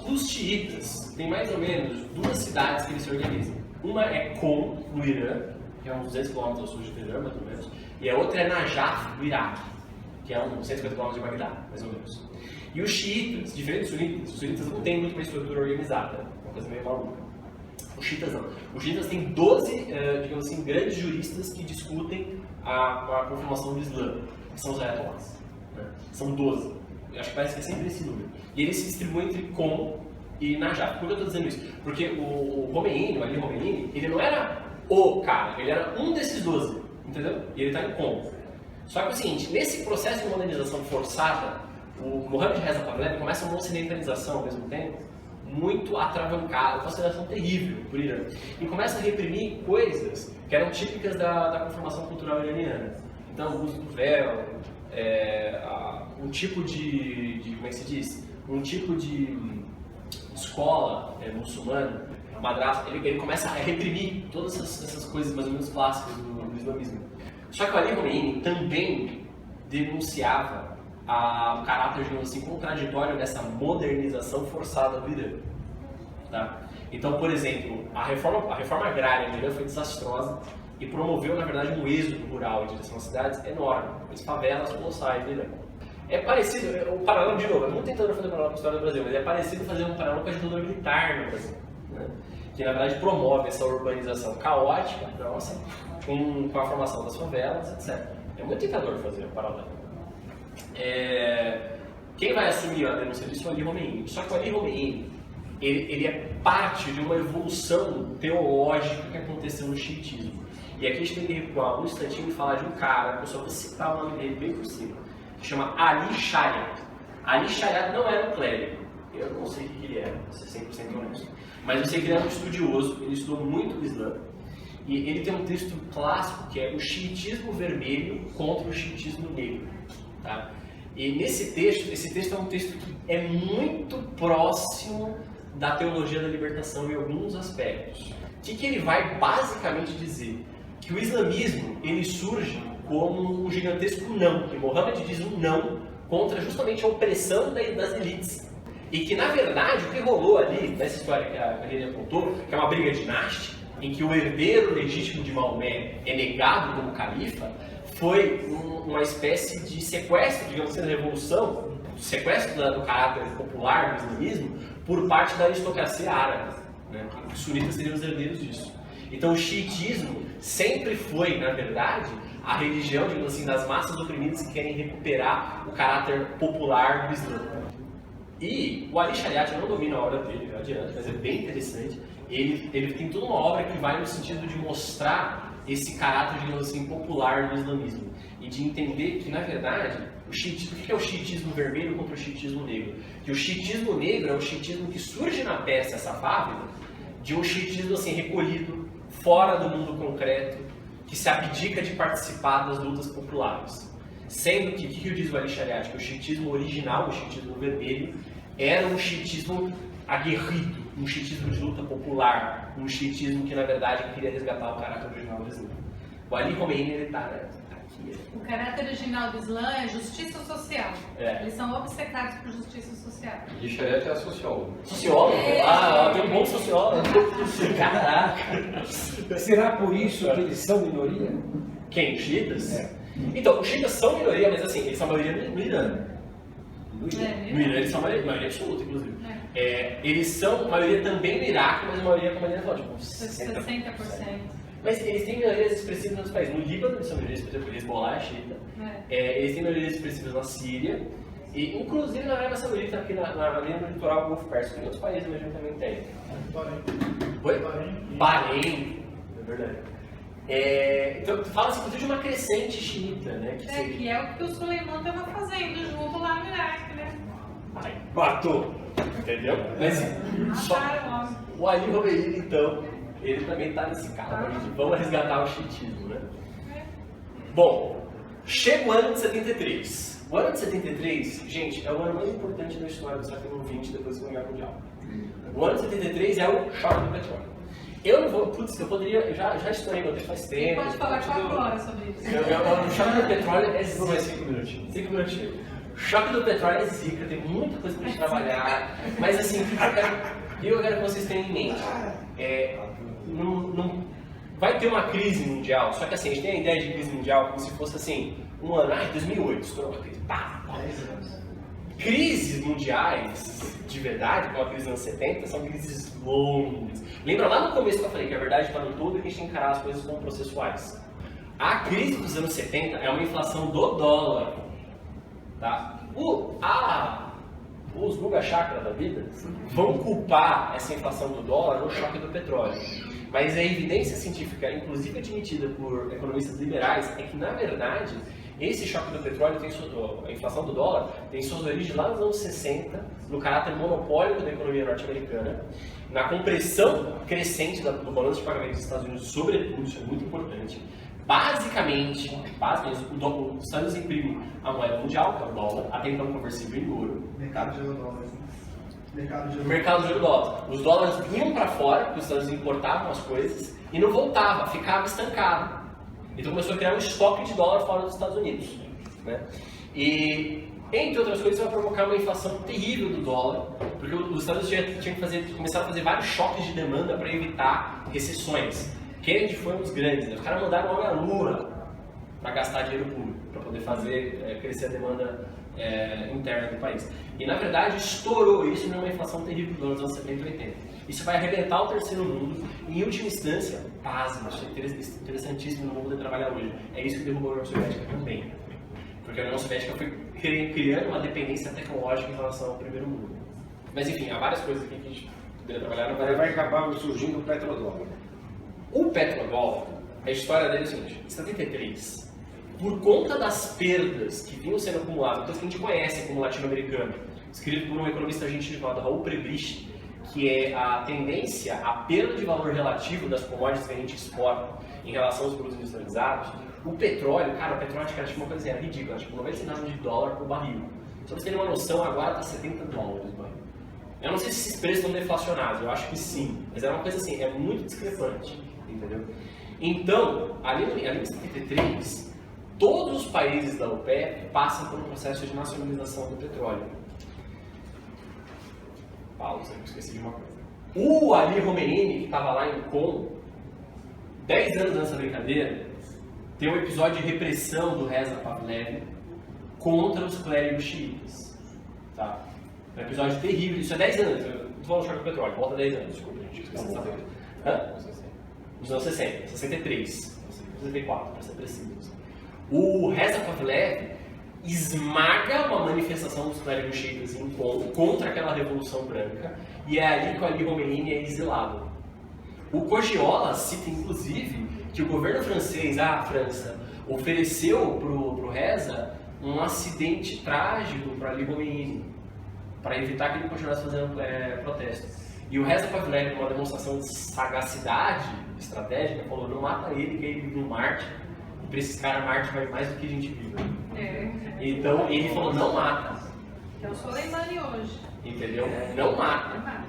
[SPEAKER 1] Os xiitas têm mais ou menos 2 cidades que eles se organizam. Uma é Qom, no Irã, que é uns 200 km ao sul de Teherã, mais ou menos, e a outra é Najaf, no Iraque, que é uns 150 km de Bagdá, mais ou menos. E os xiitas, diferentes dos sunitas, os sunitas não têm muito uma estrutura organizada, uma coisa meio maluca. Os xiitas não. Os xiitas têm 12, digamos assim, grandes juristas que discutem a confirmação do Islã, que são os ayatollahs. Né? São 12. Eu acho que parece que é sempre esse número. E eles se distribuem entre Qom e Najaf. Por que eu estou dizendo isso? Porque o Khomeini, o Ali Khomeini, ele não era o cara, ele era um desses 12, entendeu? E ele está em Qom. Só que é o seguinte, nesse processo de modernização forçada, o Mohammad Reza Pahlavi começa uma ocidentalização ao mesmo tempo, muito atravancada, uma consideração terrível por Irã. E começa a reprimir coisas que eram típicas da conformação cultural iraniana. Então, o uso do véu, um tipo como é que se diz? Um tipo de escola muçulmana, madrasta, ele começa a reprimir todas essas coisas mais ou menos clássicas do islamismo. Só que o Ali Khomeini também denunciava o caráter, digamos assim, contraditório dessa modernização forçada do Irã. Tá? Então, por exemplo, a reforma agrária do Irã foi desastrosa e promoveu, na verdade, um êxodo rural em direção às cidades enorme, as favelas colossais do Irã. É parecido, o paralelo, de novo, eu não estou tentando fazer um paralelo com a história do Brasil, mas é parecido fazer um paralelo com a ditadura militar no Brasil, né? Que, na verdade, promove essa urbanização caótica, nossa, com a formação das favelas, etc. É muito tentador fazer um paralelo. Quem vai assumir a denúncia disso é o Ali Khomeini. Só que o Ali Khomeini, ele é parte de uma evolução teológica que aconteceu no xiitismo. E aqui a gente tem que recuar um instantinho e falar de um cara, que eu só vou citar o nome dele bem por cima, que chama Ali Shariat. Ali Shariat não era um clérigo, eu não sei o que ele era, vou ser 100% honesto. Mas eu sei que ele era um estudioso, ele estudou muito o Islã, e ele tem um texto clássico que é o xiitismo vermelho contra o xiitismo negro. Tá? E nesse texto, esse texto é um texto que é muito próximo da teologia da libertação em alguns aspectos. O que ele vai basicamente dizer? Que o islamismo ele surge como um gigantesco não, que Mohammed diz um não contra justamente a opressão das elites. E que na verdade o que rolou ali, nessa história que a Lilian contou, que é uma briga dinástica, em que o herdeiro legítimo de Maomé é negado como califa, foi uma espécie de sequestro, digamos assim, da revolução, sequestro do caráter popular do islamismo por parte da aristocracia árabe, né? Os sunitas seriam os herdeiros disso. Então o xiitismo sempre foi, na verdade, a religião, digamos assim, das massas oprimidas que querem recuperar o caráter popular do Islã. E o Ali Shariat, eu não domino a obra dele, adiante, mas é bem interessante. Ele tem toda uma obra que vai no sentido de mostrar esse caráter, digamos assim, popular do islamismo. E de entender que, na verdade, o que é o xiitismo vermelho contra o xiitismo negro? Que o xiitismo negro é um xiitismo que surge na peça, essa fábrica, de um xiitismo assim, recolhido, fora do mundo concreto, que se abdica de participar das lutas populares. Sendo que, o que diz o Ali Shariat? Que o xiitismo original, o xiitismo vermelho, era um xiitismo aguerrido, um xiitismo de luta popular, um xiitismo que, na verdade, queria resgatar o caráter original do Islã. O Ali Khomeini, ele está aqui.
[SPEAKER 3] O caráter original do Islã é justiça social. Eles são obcecados por justiça social.
[SPEAKER 4] E Shariat é sociólogo.
[SPEAKER 1] Sociólogo? Tem um bom sociólogo. Caraca!
[SPEAKER 6] Será por isso que eles são minoria?
[SPEAKER 1] Quem? Os xiitas? Então, os xiitas são minoria, mas assim, eles são maioria no Irã. No Irã eles são maioria absoluta, inclusive. Eles são maioria também no Iraque, mas a maioria com maioria tipo
[SPEAKER 3] 60%.
[SPEAKER 1] Mas eles têm minorias expressivas nos outros países. No Líbano, eles são minorias expressivas, porque Hezbollah é xiita. Eles têm minorias expressivas na Síria. E, inclusive, na Arábia Saudita, aqui na linha do litoral do Golfo Pérsico, em outros países mesmo também tem. Oi? Bahrein. É verdade. Então, fala-se inclusive de uma crescente xiita, né?
[SPEAKER 3] Que é o que o Suleiman estava fazendo junto lá no Iraque, né?
[SPEAKER 6] Matou.
[SPEAKER 1] Entendeu? Mas
[SPEAKER 3] Mataram
[SPEAKER 1] o Ali Khomeini, então, ele também está nesse carro. Vamos resgatar o xiitismo, né? Bom, chega o ano de 73. O ano de 73, gente, é o ano mais importante da história do século XX depois da Segunda Guerra Mundial. O ano de 73 é o choque do petróleo. Eu não vou, putz, eu poderia, eu já estourei meu tempo faz tempo.
[SPEAKER 3] Pode falar 4 horas sobre isso.
[SPEAKER 1] O choque do petróleo é zica. Mais 5 minutinhos. 5 minutinhos. O choque do petróleo é zica, tem muita coisa pra gente trabalhar. Mas assim, eu quero que vocês tenham em mente. Não vai ter uma crise mundial, só que assim, a gente tem a ideia de crise mundial como se fosse assim, um ano, 2008, estourou uma crise, pá. Crises mundiais, de verdade, como a crise dos anos 70, são crises longas. Lembra lá no começo que eu falei que a verdade está no todo e que a gente tem que encarar as coisas como processuais. A crise dos anos 70 é uma inflação do dólar. Tá? Os Guga Chakra da vida vão culpar essa inflação do dólar no choque do petróleo. Mas a evidência científica, inclusive admitida por economistas liberais, é que, na verdade, esse choque do petróleo, a inflação do dólar, tem suas origens lá nos anos 60, no caráter monopólico da economia norte-americana, na compressão crescente do balanço de pagamento dos Estados Unidos, sobretudo, isso é muito importante. Basicamente os Estados Unidos imprimem a moeda mundial, que é o dólar, até então conversível em ouro.
[SPEAKER 2] Mercado de euro-dólar.
[SPEAKER 1] Mercado de euro-dólar. Os dólares vinham para fora, porque os Estados Unidos importavam as coisas, e não voltava, ficava estancado. Então começou a criar um estoque de dólar fora dos Estados Unidos. Né? E, entre outras coisas, vai provocar uma inflação terrível do dólar, porque os Estados Unidos tinham que começar a fazer vários choques de demanda para evitar recessões. Kennedy foi um dos grandes, né? Os caras mandaram o homem à lua para gastar dinheiro público, para poder fazer crescer a demanda interna do país. E na verdade estourou isso numa inflação terrível nos anos 70 e 80. Isso vai arrebentar o terceiro mundo e, em última instância, pasma, isso é interessantíssimo, não vou poder trabalhar hoje. É isso que derrubou a União Soviética também. Porque a União Soviética foi criando uma dependência tecnológica em relação ao primeiro mundo. Mas enfim, há várias coisas aqui que a gente poderia trabalhar.
[SPEAKER 6] Agora vai acabar surgindo o petrodólar.
[SPEAKER 1] O petrodólar, a história dele é o seguinte: em 73, por conta das perdas que vinham sendo acumuladas, coisas que a gente conhece como latino-americano, escrito por um economista argentino chamado Raul Prebisch, que é a tendência à perda de valor relativo das commodities que a gente exporta em relação aos produtos industrializados. O petróleo, cara, o petróleo acho que uma coisa ridícula, tipo 90 centavos de dólar por barril. Só pra vocês terem uma noção, agora está 70 dólares o barril. Eu não sei se esses preços estão deflacionados, eu acho que sim, mas é uma coisa assim, é muito discrepante, entendeu? Então, ali em 73, todos os países da OPEP passam por um processo de nacionalização do petróleo. Pausa, eu esqueci de uma coisa. O Ali Khomeini, que estava lá em Qom, 10 anos nessa brincadeira, tem um episódio de repressão do Reza Pahlavi contra os clérigos xiitas. Tá? Um episódio terrível, isso é 10 anos, eu tô falando do choque do petróleo, volta 10 anos, desculpa gente, esqueci dessa coisa. Nos anos 60, 63, 64, para ser preciso. O Reza Pahlavi esmaga uma manifestação dos clérigos xiitas em Qom contra aquela Revolução Branca, e é ali que o Ali Khomeini é exilado. O Cogiola cita, inclusive, que o governo francês, a França, ofereceu pro Reza um acidente trágico para Ali Khomeini, para evitar que ele continuasse fazendo protestos. E o Reza Pahlavi, numa demonstração de sagacidade estratégica, falou: não mata ele, que ele vive no Marte, e para esses caras Marte vai mais do que a gente vive. Então ele falou: não mata.
[SPEAKER 3] Que é o Soleimani hoje.
[SPEAKER 1] Entendeu? Não mata.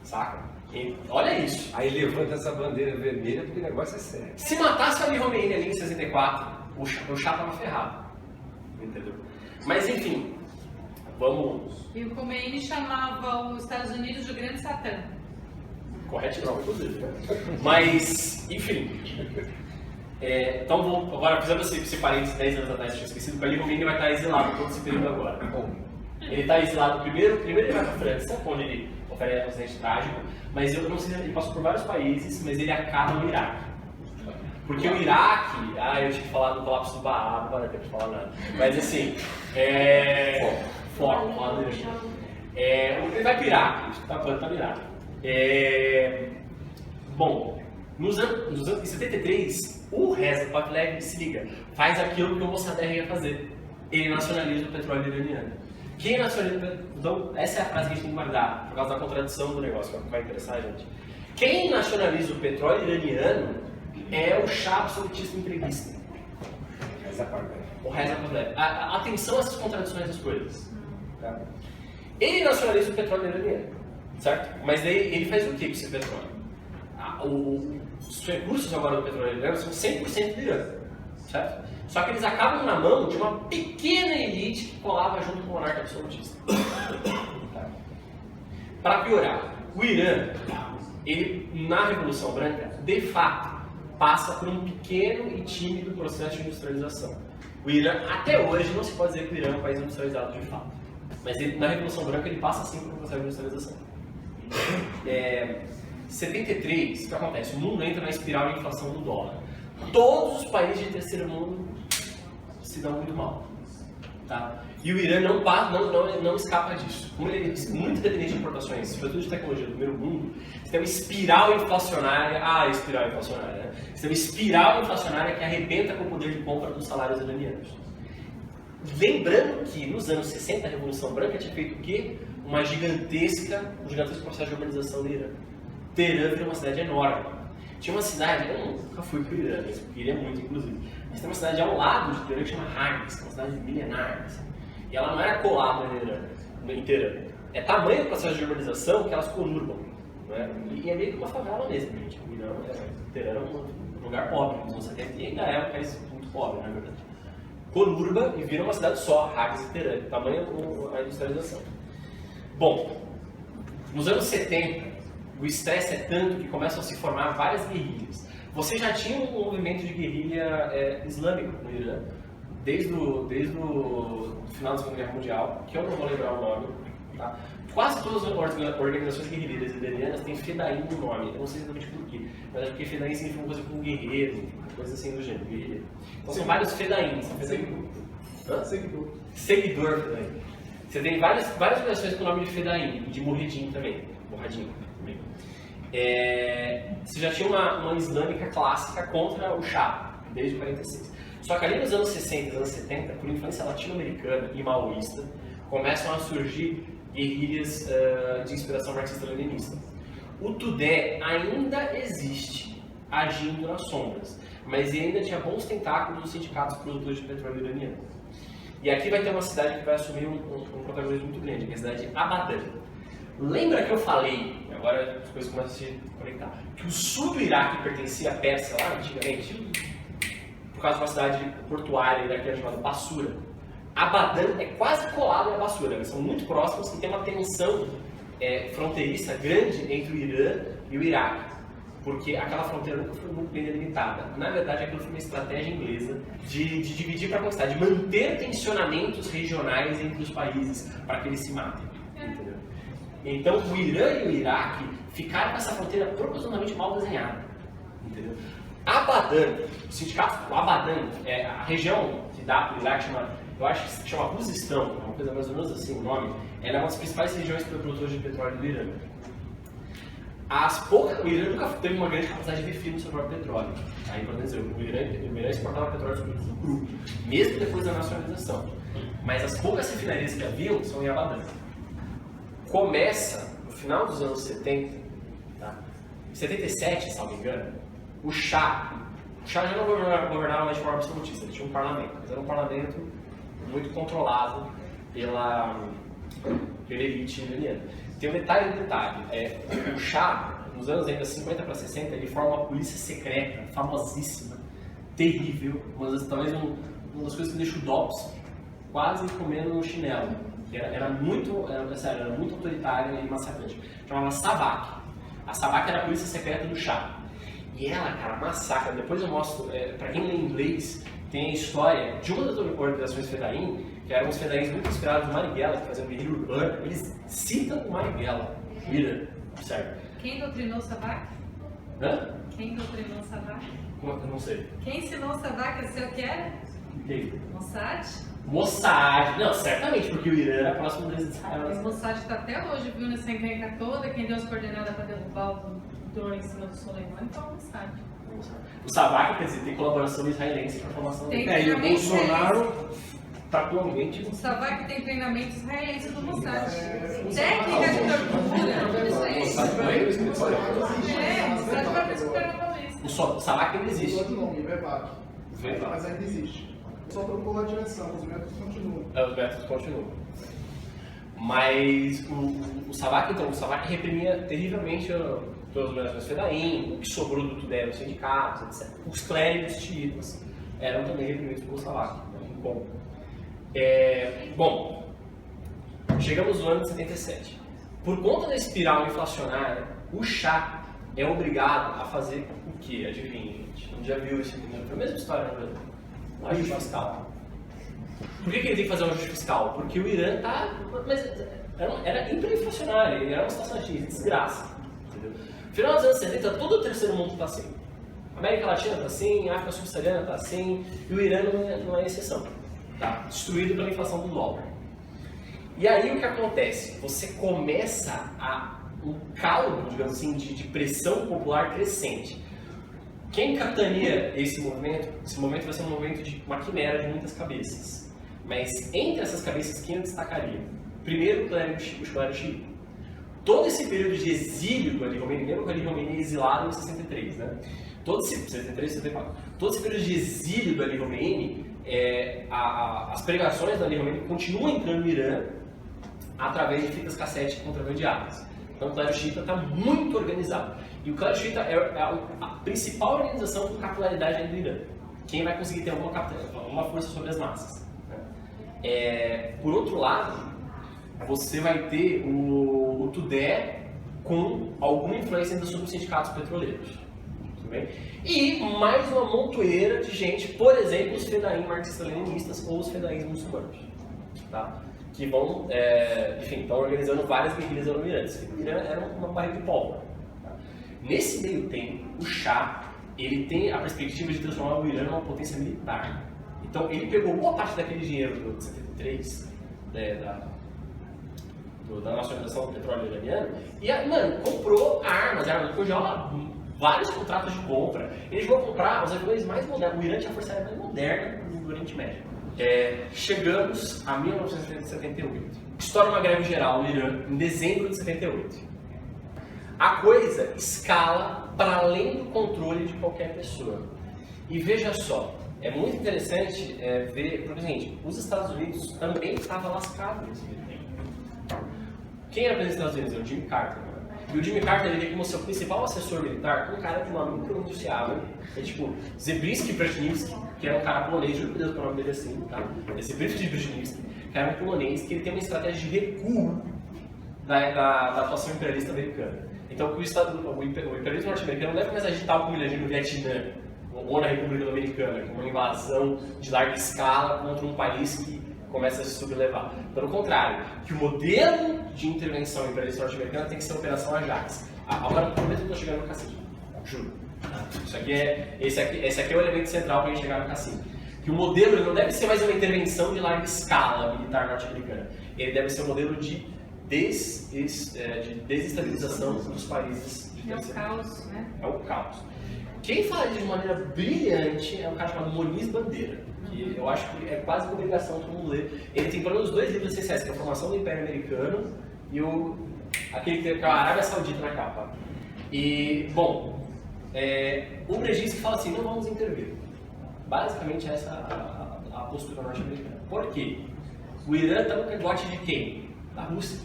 [SPEAKER 1] Saca? E olha isso.
[SPEAKER 6] Aí levanta essa bandeira vermelha porque o negócio é sério.
[SPEAKER 1] Se matasse o Ali Khomeini ali em 64, o chá tava ferrado. Entendeu? Mas enfim, vamos.
[SPEAKER 3] E o Khomeini chamava os Estados Unidos de Grande Satã.
[SPEAKER 1] Correto, não, inclusive. Mas, enfim. Então, agora, fizendo esse parênteses 10 anos atrás, tinha esquecido, que o Ali Khomeini vai estar exilado todo esse período agora. Ele está exilado primeiro ele vai para a França, onde ele oferece um acidente trágico, mas eu não sei se ele passou por vários países, mas ele acaba no Iraque. Porque o Iraque, eu tinha que falar do colapso do Baá, não vai ter que falar nada. Mas assim, foco, ele vai para o Iraque, tá no Iraque. Bom, Em 73, o Reza Pahlavi se liga, faz aquilo que o Mossadegh ia fazer. Ele nacionaliza o petróleo iraniano. Quem nacionaliza... Então, essa é a frase que a gente tem que guardar, por causa da contradição do negócio, que vai interessar a gente. Quem nacionaliza o petróleo iraniano é o Shah absolutista entreguista. O Reza Pahlavi. Atenção a essas contradições das coisas. Tá? Ele nacionaliza o petróleo iraniano, certo? Mas daí ele faz o que com esse petróleo? Os recursos agora do petróleo iraniano são 100% do Irã, certo? Só que eles acabam na mão de uma pequena elite que colava junto com o monarca absolutista. Tá? Para piorar, o Irã, ele, na Revolução Branca, de fato, passa por um pequeno e tímido processo de industrialização. O Irã, até hoje, não se pode dizer que o Irã é um país industrializado de fato. Mas ele, na Revolução Branca ele passa sim por um processo de industrialização. 73, o que acontece? O mundo entra na espiral de inflação do dólar. Todos os países de terceiro mundo se dão muito mal. Tá? E o Irã não escapa disso. Como ele é muito dependente de importações, sobretudo de tecnologia do primeiro mundo, você tem uma espiral inflacionária. Espiral inflacionária, né? Você tem uma espiral inflacionária que arrebenta com o poder de compra dos salários iranianos. Lembrando que nos anos 60 a Revolução Branca tinha feito o quê? Um gigantesco processo de urbanização do Irã. Teherã virou uma cidade enorme. Tinha uma cidade, eu nunca fui para o Irã, mas eu queria muito, inclusive. Mas tem uma cidade ao lado de Teherã que chama Hagres, que é uma cidade milenar. Assim. E ela não era colada em Teherã. É tamanho do processo de urbanização que elas conurbam. Né? E é meio que uma favela mesmo, gente. O Irã, Teherã é um lugar pobre, nos anos 70, e ainda é um país muito pobre, na verdade. Conurba e vira uma cidade só, Hagres e Teherã. Tamanho a industrialização. Bom, nos anos 70, o estresse é tanto que começam a se formar várias guerrilhas. Você já tinha um movimento de guerrilha islâmico no Irã, desde o final da Segunda Guerra Mundial, que eu não vou lembrar o nome. Tá? Quase todas as organizações guerrilheiras iranianas têm Fedain no nome. Eu não sei exatamente por quê, mas é porque Fedain significa uma coisa como guerreiro, coisa assim do gênero, guerreiro. Então são vários Fedains. Seguidor Fedain. Você tem várias organizações com o nome de Fedain, de Murridin também. Você já tinha uma islâmica clássica contra o Shah, desde 46. Só que ali nos anos 60 e anos 70, por influência latino-americana e maoísta, começam a surgir guerrilhas de inspiração marxista-leninista. O Tudeh ainda existe, agindo nas sombras, mas ele ainda tinha bons tentáculos nos sindicatos produtores de petróleo iraniano. E aqui vai ter uma cidade que vai assumir um protagonismo muito grande, que é a cidade de Abadan. Lembra que eu falei, agora as coisas começam a se conectar, que o sul do Iraque pertencia à Pérsia lá antigamente, por causa de uma cidade portuária iraquiana chamada Bassura. Abadan é quase colado na Bassura, eles são muito próximos e tem uma tensão fronteiriça grande entre o Irã e o Iraque, porque aquela fronteira nunca foi muito bem delimitada. Na verdade, aquilo foi uma estratégia inglesa de dividir para conquistar, de manter tensionamentos regionais entre os países para que eles se matem. Entendeu? Então, o Irã e o Iraque ficaram com essa fronteira propositalmente mal desenhada. Entendeu? Abadan, o sindicato Abadan, a região que dá para o Iraque eu acho que se chama Khuzistão, é uma coisa mais ou menos assim o nome, ela é uma das principais regiões produtoras de petróleo do Irã. O Irã nunca teve uma grande capacidade de definir o seu próprio petróleo. Aí, por exemplo, o Irã exportava petróleo cru, mesmo depois da nacionalização. Mas as poucas refinarias que haviam são em Abadan. Começa, no final dos anos 70, tá? 77, se não me engano, o Shah já não governava mais de forma absolutista, ele tinha um parlamento, mas era um parlamento muito controlado pela elite iraniana. Tem um detalhe do detalhe, o Shah, nos anos ainda 50 para 60, ele forma uma polícia secreta, famosíssima, terrível, talvez uma das coisas que deixa o Dobbs quase comendo um chinelo. Era muito autoritária e massacrante. Chamava Savak. A Savak era a polícia secreta do Shah. E ela, cara, massacra. Depois eu mostro, para quem lê inglês, tem a história de uma das organizações Fedain, que eram os Fedains muito inspirados no Marighella, que faziam guerrilha urbana. Eles citam o Marighella, Irã, certo?
[SPEAKER 3] Quem doutrinou Savak?
[SPEAKER 1] Hã?
[SPEAKER 3] Quem doutrinou Savak?
[SPEAKER 1] Eu não sei.
[SPEAKER 3] Quem ensinou Savak a ser o que era?
[SPEAKER 1] Quem?
[SPEAKER 3] Mossad?
[SPEAKER 1] Não, certamente, porque o Irã é próximo deles de Israel.
[SPEAKER 3] O Mossad está até hoje, viu, nessa encrenca toda, quem deu as coordenadas para derrubar o entrou em cima do Soleimani foi um massacre.
[SPEAKER 1] O Savak, quer dizer, tem colaboração israelense para a formação
[SPEAKER 3] Tem.
[SPEAKER 1] dele.
[SPEAKER 6] E o Bolsonaro está atualmente.
[SPEAKER 3] O Savak tem treinamento israelense do Mossad. Técnica de tortura, tudo isso aí. Mossad vai pesquisar novamente.
[SPEAKER 1] O Savak ainda existe.
[SPEAKER 2] Outro nome, VEVAC.
[SPEAKER 1] VEVAC.
[SPEAKER 2] Mas ainda existe. Só trocou a direção, os métodos continuam.
[SPEAKER 1] Os métodos continuam. Mas o Savak, então, o Savak reprimia terrivelmente pelas organizações FEDAIN, o que sobrou do Tudé nos sindicatos, etc. Os clérigos xiitas eram também reprimidos pelo Savak. Bom, chegamos no ano de 77. Por conta da espiral inflacionária, o Shah é obrigado a fazer o quê? Adivinha, gente? Não já viu isso aqui? Foi a mesma história no Brasil. Um ajuste fiscal. Por que ele tem que fazer um ajuste fiscal? Porque o Irã tá... Mas era hiperinflacionário, era uma situação de desgraça. Entendeu? No final dos anos 70, todo o terceiro mundo está assim. A América Latina está assim, a África Subsaariana está assim, e o Irã não é exceção. Tá? Destruído pela inflação do dólar. E aí o que acontece? Você começa um caldo, digamos assim, de pressão popular crescente. Quem capitaneia esse movimento? Esse movimento vai ser um movimento de uma quimera de muitas cabeças. Mas entre essas cabeças, quem eu destacaria? Primeiro, o clérigo xiita. Todo esse período de exílio do Ali Khomeini, mesmo que o Ali Khomeini é exilado em 63, né? 63, 64. Todo esse período de exílio do Ali Khomeini, as pregações do Ali Khomeini continuam entrando no Irã através de fitas cassete contrabandeadas. Então o clero xiita está muito organizado. E o clero xiita é a principal organização com capilaridade do Irã. Quem vai conseguir ter uma força sobre as massas. Né? Por outro lado, você vai ter o Tudé com alguma influência sobre os sindicatos petroleiros. Tudo bem? E mais uma montoeira de gente, por exemplo, os FEDAIN marxistas-leninistas ou os FEDAIN muçulmanos. Tá? Que vão, enfim, estão organizando várias guerrilhas almirantes. O Irã era uma barriga de pólvora. Tá? Nesse meio tempo, o Shah, ele tem a perspectiva de transformar o Irã numa potência militar. Então, ele pegou boa parte daquele dinheiro do 73, da nacionalização do petróleo iraniano, e, mano, comprou armas, congela vários contratos de compra. Ele chegou a comprar os aviões mais modernos. O Irã tinha a força aérea mais moderna do Oriente Médio. Chegamos a 1978. Estoura uma greve geral no Irã em dezembro de 78. A coisa escala para além do controle de qualquer pessoa. E veja só, é muito interessante ver, porque, gente, os Estados Unidos também estavam lascados nesse tempo. Quem era presidente dos Estados Unidos? É o Jimmy Carter. E o Jimmy Carter, ele como seu principal assessor militar, um cara que o nome impronunciável, tipo Zebrinsky Brzezinski, que era um cara polonês, juro por Deus, o nome dele assim, tá? Esse Zebrinsky Brzezinski, que era um polonês, que ele tem uma estratégia de recuo da atuação imperialista americana. Então, o imperialismo norte-americano não deve mais agitar como ele agiu no Vietnã, ou na República Dominicana, com uma invasão de larga escala contra um país que começa a se sublevar. Pelo contrário, que o modelo de intervenção imperialista norte-americana tem que ser a Operação Ajax. Agora, eu prometo que eu estou chegando no cassino. Juro. Esse aqui é o elemento central para a gente chegar no cassino. Que o modelo não deve ser mais uma intervenção de larga escala militar norte-americana. Ele deve ser um modelo de desestabilização dos países de
[SPEAKER 3] terceiro mundo. É o caos, né?
[SPEAKER 1] É o caos. Quem fala isso de maneira brilhante é um cara chamado Moniz Bandeira, que eu acho que é quase uma obrigação todo mundo ler. Ele tem pelo menos 2 livros essenciais, que é a Formação do Império Americano e aquele que tem a Arábia Saudita na capa. E, bom, o Brzezinski fala assim, não vamos intervir. Basicamente essa é a postura norte-americana. Por quê? O Irã está no cangote de quem? Da Rússia.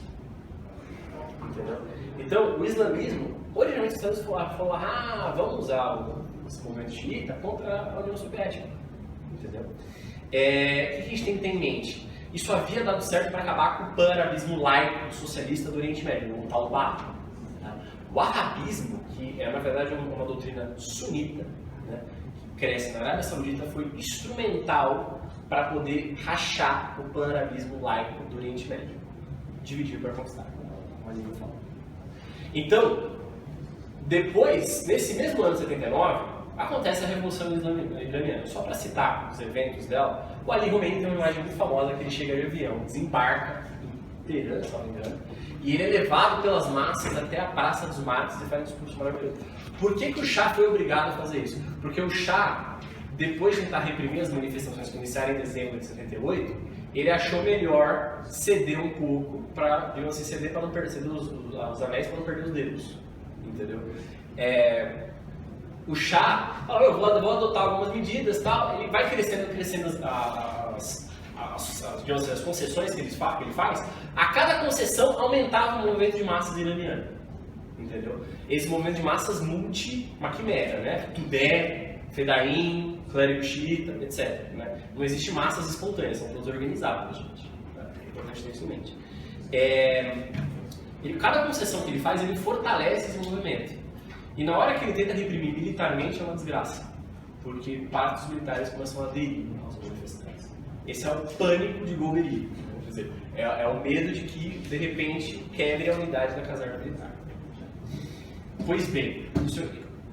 [SPEAKER 1] Entendeu? Então, o islamismo, originalmente os Estados Unidos falaram, vamos usar esse movimento xiita contra a União Soviética. Entendeu? O que a gente tem que ter em mente? Isso havia dado certo para acabar com o pan-arabismo laico socialista do Oriente Médio, o tal Wahhabi. Tá? O wahhabismo, que é na verdade uma doutrina sunita, né, que cresce na Arábia Saudita, foi instrumental para poder rachar o pan-arabismo laico do Oriente Médio. Dividir para conquistar, como a língua fala. Então, depois, nesse mesmo ano de 79, acontece a Revolução Iraniana. Só para citar os eventos dela, o Ali Khomeini tem uma imagem muito famosa que ele chega de avião, desembarca Teherã, se não me engano, e ele é levado pelas massas até a Praça dos Martes e faz um discurso maravilhoso. Por que o Shah foi obrigado a fazer isso? Porque o Shah, depois de tentar reprimir as manifestações que iniciaram em dezembro de 78, ele achou melhor ceder um pouco para, digamos assim, ceder para não perder os anéis, para não perder os dedos, entendeu? O Shah falou, eu vou adotar algumas medidas, tal, ele vai crescendo as concessões que ele faz, a cada concessão aumentava o movimento de massas iraniano, entendeu? Esse movimento de massas uma quimera, né? Tudeh, Fedain, clérigo xiita, etc. Né? Não existe massas espontâneas, são todos organizados, gente. É importante ter isso em mente. Cada concessão que ele faz, ele fortalece esse movimento. E na hora que ele tenta reprimir militarmente, é uma desgraça. Porque parte dos militares começam a aderir aos manifestantes. Esse é o pânico de Golbery. Quer dizer, é o medo de que, de repente, quebre a unidade da caserna militar. Pois bem,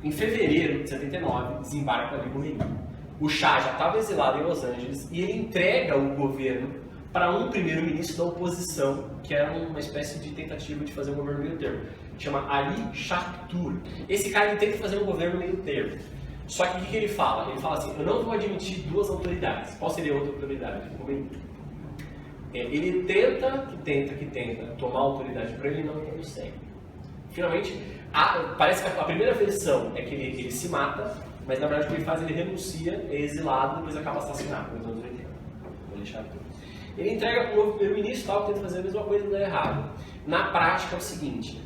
[SPEAKER 1] em fevereiro de 79, desembarca Ali Khomeini. O Shah já estava exilado em Los Angeles e ele entrega o governo para um primeiro-ministro da oposição, que era uma espécie de tentativa de fazer um governo meio termo. Chama Ali Shahtur. Esse cara ele tenta fazer um governo meio termo. Só que o que ele fala? Ele fala assim, eu não vou admitir duas autoridades. Qual seria a outra autoridade? Ele tenta tomar autoridade para ele e não consegue. Finalmente, parece que a primeira versão é que ele se mata, mas na verdade o que ele faz, ele renuncia, é exilado e depois acaba assassinado nos anos 80. Ele entrega para o novo primeiro-ministro, tenta fazer a mesma coisa e dá errado. Na prática é o seguinte,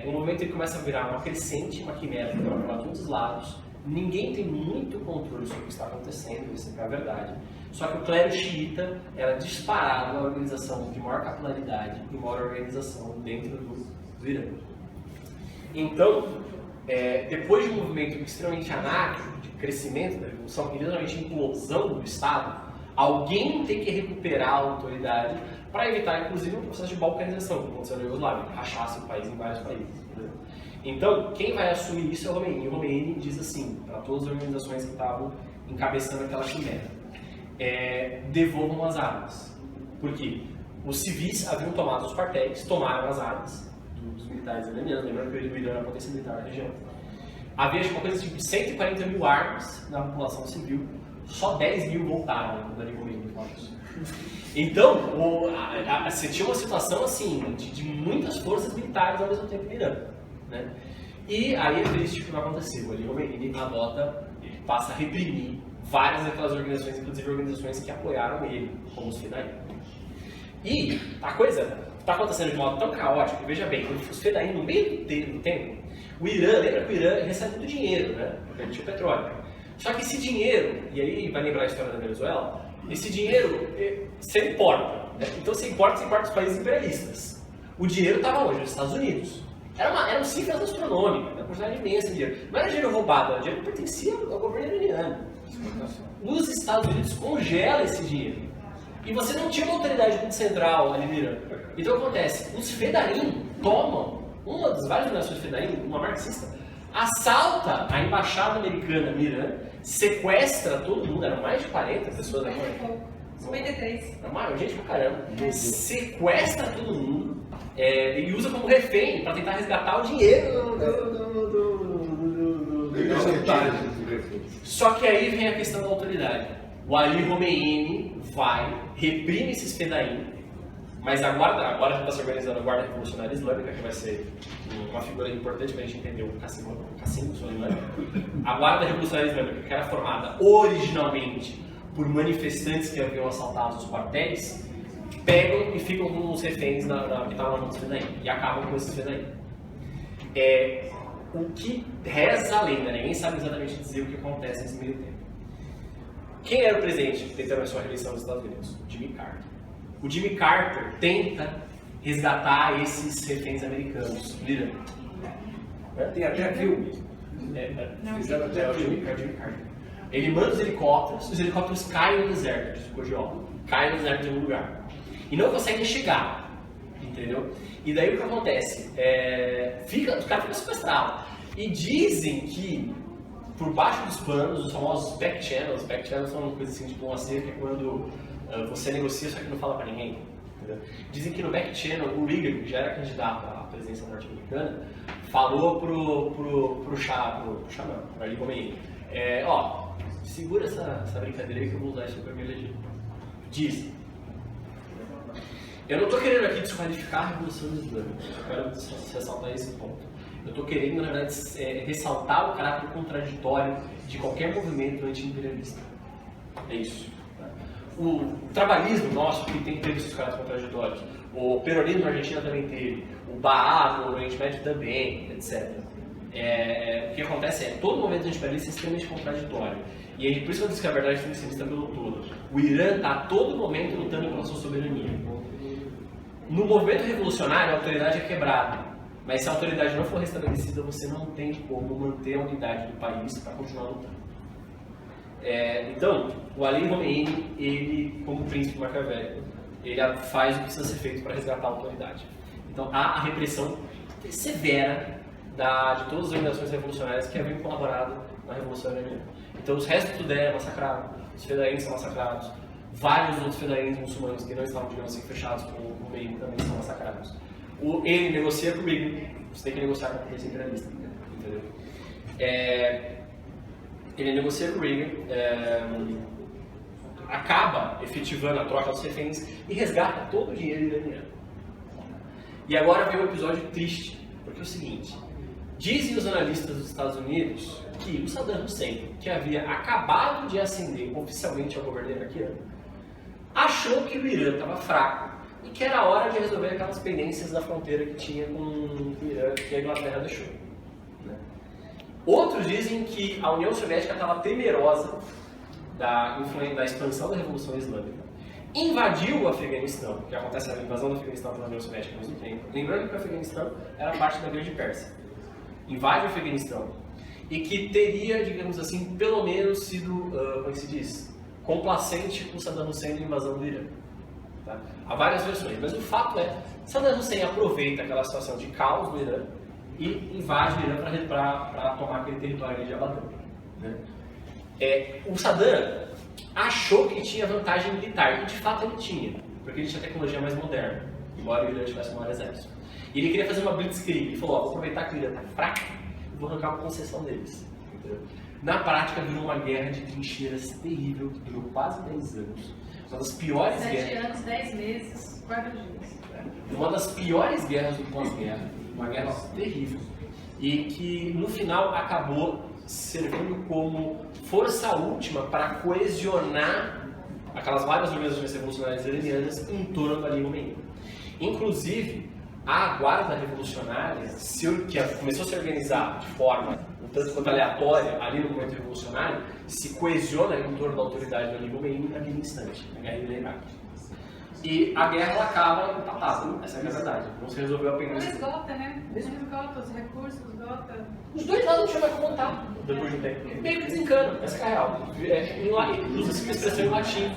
[SPEAKER 1] o movimento ele começa a virar uma crescente, uma quimera que vai para todos os lados, ninguém tem muito controle sobre o que está acontecendo, isso é a verdade. Só que o clero xiita era disparado a organização de maior capilaridade e maior organização dentro do Irã. Então, depois de um movimento extremamente anárquico, de crescimento da revolução e literalmente implosão do Estado, alguém tem que recuperar a autoridade para evitar, inclusive, um processo de balcanização, que aconteceu na Iugoslávia, que rachasse o país em vários países. Então, quem vai assumir isso é o Khomeini. E o Khomeini diz assim, para todas as organizações que estavam encabeçando aquela quimera, devolvam as armas. Por quê? Os civis haviam tomado os quartéis, tomaram as armas dos militares iranianos, lembrando que o Irã era a potência militar da região. Havia uma coisa tipo 140 mil armas na população civil, só 10 mil voltaram quando Ali Khomeini falou isso. Então, você tinha uma situação assim, de muitas forças militares ao mesmo tempo no Irã. Né? E aí é triste o que vai acontecer. O Ali Khomeini ele passa a reprimir várias daquelas organizações, inclusive organizações que apoiaram ele, como os Fedain. E a coisa está acontecendo de modo tão caótico, veja bem, os Fedain no meio do tempo, o Irã, lembra que o Irã recebe muito dinheiro, né? Porque ele tinha petróleo. Só que esse dinheiro, e aí vai lembrar a história da Venezuela, esse dinheiro você importa. Né? Então você importa os países imperialistas. O dinheiro estava onde? Nos Estados Unidos. Eram cifras astronômicas, uma quantidade imensa de dinheiro. Não era dinheiro roubado, era dinheiro que pertencia ao governo iraniano. Os Estados Unidos congelam esse dinheiro. E você não tinha uma autoridade muito central ali no Irã. Então acontece, os Fedain tomam, uma das várias organizações Fedain, uma marxista, assalta a embaixada americana no Irã, sequestra todo mundo, eram mais de 40 pessoas aqui.
[SPEAKER 3] 53.
[SPEAKER 1] Era maior, gente pra caramba. Sequestra todo mundo e usa como refém para tentar resgatar o dinheiro Só que aí vem a questão da autoridade. O Ali Khomeini reprime esses Fedain, mas agora já está se organizando a Guarda Revolucionária Islâmica, que vai ser uma figura importante para a gente entender o Qassim Soleimani. A Guarda Revolucionária Islâmica, que era formada originalmente por manifestantes que haviam assaltado os quartéis, pegam e ficam com os reféns que estavam na mão dos Fedain, e acabam com esses Fedain. O que reza a lenda, ninguém sabe exatamente dizer o que acontece nesse meio tempo. Quem era o presidente tentando a sua reeleição nos Estados Unidos? Jimmy Carter. O Jimmy Carter tenta resgatar esses reféns americanos do Irã. Tem até filme. Fizeram até o Jimmy Carter. Ele manda os helicópteros caem no deserto de Cojió, caem no deserto de algum lugar. E não conseguem chegar, entendeu? E daí o que acontece? Os caras ficam sequestrados. E dizem que, por baixo dos panos, os famosos back channels são uma coisa assim de diplomacia, que é quando você negocia, só que não fala pra ninguém. Entendeu? Dizem que no back channel, o Reagan, que já era candidato à presidência norte-americana, falou pro Ali Khomeini, ó, segura essa brincadeira aí que eu vou usar isso para me eleger. Dizem. Eu não estou querendo aqui desqualificar a Revolução Islâmica, eu quero ressaltar esse ponto. Eu estou querendo, na verdade, ressaltar o caráter contraditório de qualquer movimento anti-imperialista. É isso. O trabalhismo nosso, que teve esses caráteres contraditórios, o peronismo na Argentina também teve, o Baá no Oriente Médio também, etc. O que acontece é que todo movimento anti-imperialista é extremamente contraditório. E aí, por isso que eu disse que a verdade tem que ser vista pelo todo. O Irã está a todo momento lutando pela sua soberania. No movimento revolucionário, a autoridade é quebrada. Mas se a autoridade não for restabelecida, você não tem como manter a unidade do país para continuar lutando. Então, o Ali Khomeini, ele, como príncipe maquiavélico, ele faz o que precisa ser feito para resgatar a autoridade. Então, há a repressão severa de todas as organizações revolucionárias que haviam colaborado na Revolução Iraniana. Então, os restos do DE é massacrado, os fedaíns são massacrados, vários outros fedaíns muçulmanos que não estavam, digamos assim, fechados com o Khomeini também são massacrados. Ele negocia com o Reagan, você tem que negociar com a potência imperialista, entendeu? Ele negocia com o Reagan, acaba efetivando a troca dos reféns e resgata todo o dinheiro iraniano. E agora vem um episódio triste, porque é o seguinte, dizem os analistas dos Estados Unidos que o Saddam Hussein, que havia acabado de ascender oficialmente ao governo iraquiano, achou que o Irã estava fraco e que era hora de resolver aquelas pendências da fronteira que tinha com o Irã, que a Inglaterra deixou. Né? Outros dizem que a União Soviética estava temerosa da expansão da Revolução Islâmica, invadiu o Afeganistão, que acontece a invasão do Afeganistão pela União Soviética ao mesmo tempo, lembrando que o Afeganistão era parte da Grande Pérsia. Invade o Afeganistão e que teria, digamos assim, pelo menos sido, como é que se diz, complacente com Saddam Hussein na invasão do Irã. Tá? Há várias versões, mas o fato é que Saddam Hussein aproveita aquela situação de caos do Irã e invade o Irã para tomar aquele território ali de Abadan. Né? O Saddam achou que tinha vantagem militar, e de fato ele tinha, porque ele tinha tecnologia mais moderna, embora o Irã tivesse um maior exército. E ele queria fazer uma blitzkrieg, ele falou, vou aproveitar que o Irã está fraco e vou arrancar uma concessão deles. Entendeu? Na prática virou uma guerra de trincheiras terrível, que durou quase 10 anos. Uma das piores
[SPEAKER 3] 7 anos, 10 meses, 4 dias.
[SPEAKER 1] Uma das piores guerras do pós-guerra, uma guerra terrível. E que no final acabou servindo como força última para coesionar aquelas várias organizações revolucionárias iranianas em torno do Ali Khomeini. Inclusive, a guarda revolucionária, que começou a se organizar de forma um tanto quanto aleatória ali no momento revolucionário, se coesiona em torno da autoridade do Ali Khomeini naquele instante, na guerra do Iraque. E a guerra ela acaba empatada, essa é a verdade. Não se resolveu apenas.
[SPEAKER 3] Não esgota, né? Não esgota os recursos, esgota.
[SPEAKER 1] Os dois lados não chegam a contar depois de um tempo. Meio que desencana, essa é a real. Usa-se uma expressão em latim,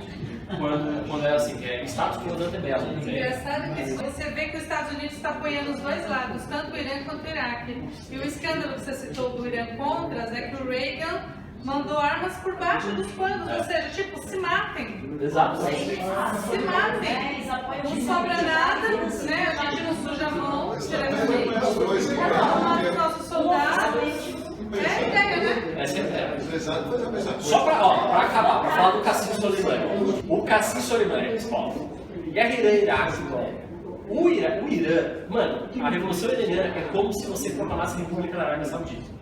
[SPEAKER 1] quando é assim, status quo ante bellum.
[SPEAKER 3] Engraçado que você vê que os Estados Unidos está apoiando os dois lados, tanto o Irã quanto o Iraque. E o escândalo que você citou do Irã contras é que o Reagan mandou armas por baixo dos panos, ou seja, tipo, se matem.
[SPEAKER 1] Exato.
[SPEAKER 3] Se matem. Não sobra nada, né? A gente não suja a mão, mata os nossos soldados. É a ideia, né?
[SPEAKER 1] Essa é a ideia. Só para acabar, para falar do Qassim Soleimani. O Qassim Soleimani, guerra Irã-Iraque, o Irã, mano, a Revolução Iraniana é como se você proclamasse a República da Arábia Saudita.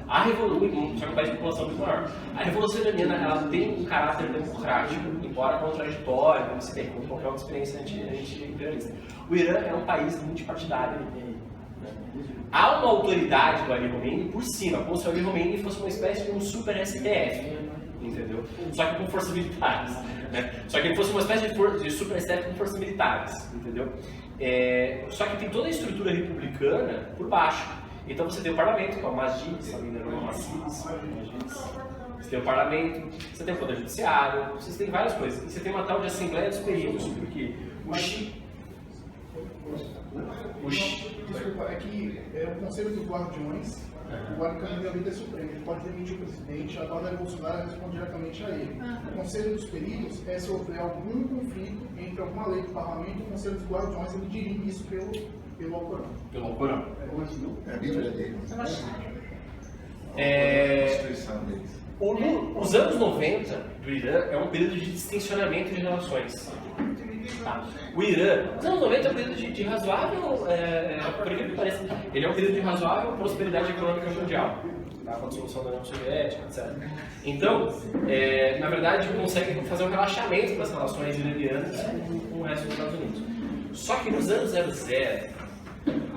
[SPEAKER 1] A Revolução, só que o país de população muito maior. A Revolução Iraniana ela tem um caráter democrático, embora contraditório, como se tem, como qualquer outra experiência anti-imperialista. O Irã é um país multipartidário. Há uma autoridade do Ali Khomeini por cima, como se o Ali Khomeini fosse uma espécie de um super STF, entendeu? Só que com forças militares. Né? Só que ele fosse uma espécie de super STF com forças militares, entendeu? Só que tem toda a estrutura republicana por baixo. Então você tem o parlamento, que é o Masjid, se não me engano, você tem o parlamento, você tem o poder judiciário, você tem várias coisas. E você tem uma tal de Assembleia dos Peritos, porque
[SPEAKER 2] Desculpa, é que o Conselho dos Guardiões, o Guardião é o líder supremo, ele pode demitir o presidente, a ordem Bolsonaro responde diretamente a ele. O Conselho dos Peritos é se houver algum conflito entre alguma lei do parlamento, o Conselho dos Guardiões ele dirige isso pelo Alcorão.
[SPEAKER 6] Pelo Alcorão.
[SPEAKER 4] É a Bíblia dele.
[SPEAKER 1] Constituição deles. Os anos 90 do Irã é um período de distensionamento de relações. Tá? O Irã, os anos 90 é um período de razoável, por incrível que pareça, ele é um período de razoável prosperidade econômica mundial, tá? Com a dissolução da União Soviética, etc. Então, na verdade, consegue fazer um relaxamento das relações iranianas com o resto dos Estados Unidos. Só que nos anos 00,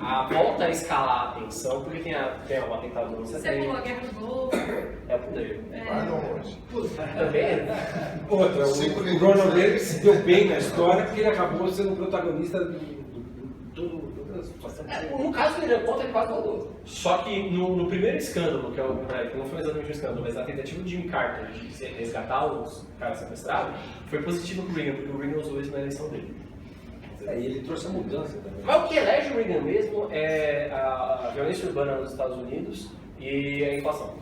[SPEAKER 1] a volta a escalar a tensão, porque tem o atentado do ano 70.
[SPEAKER 3] Você pulou a Guerra do Golfo.
[SPEAKER 1] É o poder.
[SPEAKER 6] Também.
[SPEAKER 4] Outra,
[SPEAKER 6] O Ronald Reagan se deu bem na história porque ele acabou sendo o protagonista de toda a situação.
[SPEAKER 1] No caso do Irã contra, ele quase rodou. Só que no primeiro escândalo, que não foi exatamente um escândalo, mas a tentativa de Jimmy Carter de resgatar os caras sequestrados, foi positivo para o Reagan, porque o Reagan usou isso na eleição dele.
[SPEAKER 6] E ele trouxe a mudança também.
[SPEAKER 1] Mas o que elege o Reagan mesmo é a violência urbana nos Estados Unidos e a inflação.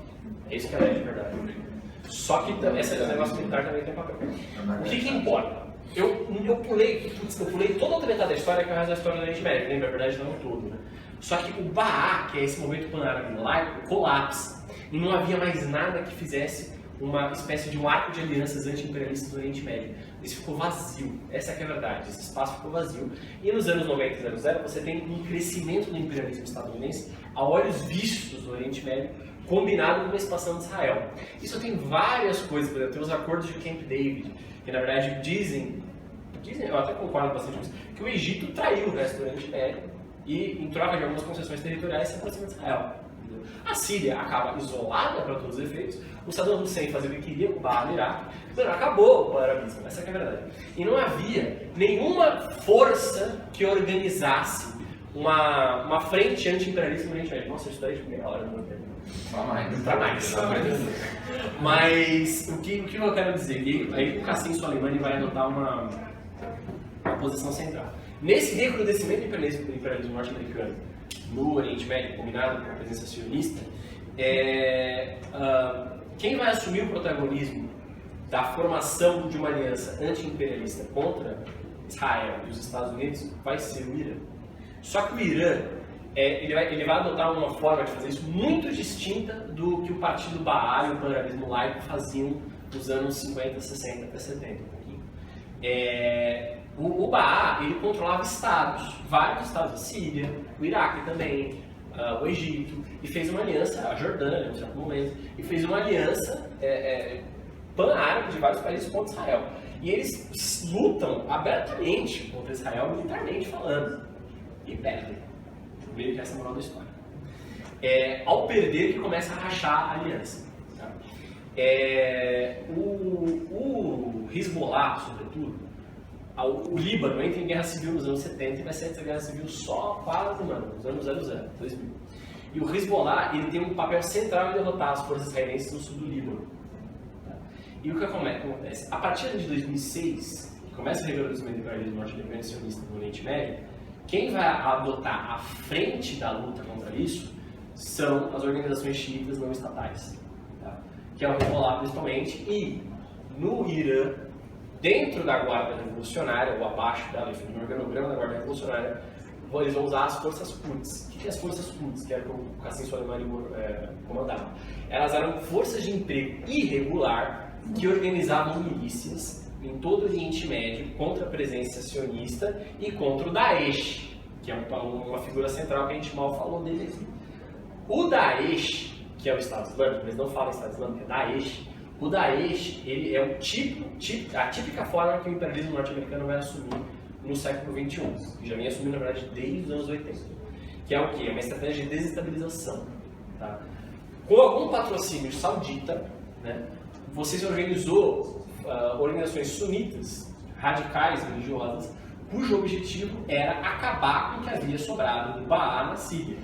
[SPEAKER 1] É isso que elege, de verdade. Só que esse negócio militar também tem papel. O que importa? Eu pulei toda a outra metade da história, que é o resto da história do Oriente Médio, na verdade não todo, né? Só que o Baá, que é esse movimento pan-árabe laico, colapsa. E não havia mais nada que fizesse uma espécie de um arco de alianças anti-imperialistas do Oriente Médio. Isso ficou vazio, essa é que é a verdade, esse espaço ficou vazio. E nos anos 90 e 00 você tem um crescimento do imperialismo estadunidense a olhos vistos do Oriente Médio, combinado com a expansão de Israel. Isso tem várias coisas, por exemplo, tem os acordos de Camp David, que na verdade dizem, eu até concordo bastante com isso, que o Egito traiu o resto do Oriente Médio e, em troca de algumas concessões territoriais, se aproxima de Israel. A Síria acaba isolada para todos os efeitos, o Saddam Hussein fazia o que queria com o Baá no Iraque, acabou o pan-arabismo, essa é a verdade. E não havia nenhuma força que organizasse uma frente anti-imperialista no Oriente Médio. Nossa, eu estudei de meia hora, não vou ter. Para mais. Mas o que eu quero dizer? E aí o Qasem Soleimani vai adotar uma posição central. Nesse recrudescimento do imperialismo norte-americano no Oriente Médio, combinado com a presença sionista, quem vai assumir o protagonismo da formação de uma aliança anti-imperialista contra Israel e os Estados Unidos vai ser o Irã. Só que o Irã ele vai adotar uma forma de fazer isso muito distinta do que o Partido Baá e o pan-arabismo laico faziam nos anos 50, 60 até 70. Um pouquinho. O Baá ele controlava estados, vários estados, a Síria, o Iraque também, o Egito, e fez uma aliança, a Jordânia, no certo momento, e fez uma aliança pan-árabe de vários países contra Israel. E eles lutam abertamente contra Israel, militarmente falando, e perdem. Meio que essa é a moral da história. Ao perder que começa a rachar a aliança. Tá? O Hezbollah, sobretudo, o Líbano entra em guerra civil nos anos 70 e vai sair dessa guerra civil só quase, nos anos 2000. E o Hezbollah ele tem um papel central em derrotar as forças israelenses no sul do Líbano. Tá? E o que acontece? A partir de 2006, que começa o recrudescimento do imperialismo norte-americano no Oriente Médio, quem vai adotar a frente da luta contra isso são as organizações xiitas não estatais, tá? Que é o Hezbollah principalmente, e no Irã, dentro da Guarda Revolucionária, ou abaixo dela, enfim, no organograma da Guarda Revolucionária, eles vão usar as forças Quds. O que é as forças Quds, que era o que o Qasem Soleimani comandava? Elas eram forças de emprego irregular que organizavam milícias em todo o Oriente Médio contra a presença sionista e contra o Daesh, que é uma figura central que a gente mal falou dele aqui. O Daesh, que é o Estado Islâmico, eles não falam Estado Islâmico, é Daesh. O Daesh, ele é a típica forma que o imperialismo norte-americano vai assumir no século XXI, que já vem assumindo, na verdade, desde os anos 80. Que é o quê? É uma estratégia de desestabilização. Tá? Com algum patrocínio saudita, né, você se organizou organizações sunitas, radicais, religiosas, cujo objetivo era acabar com o que havia sobrado do Baá na Síria,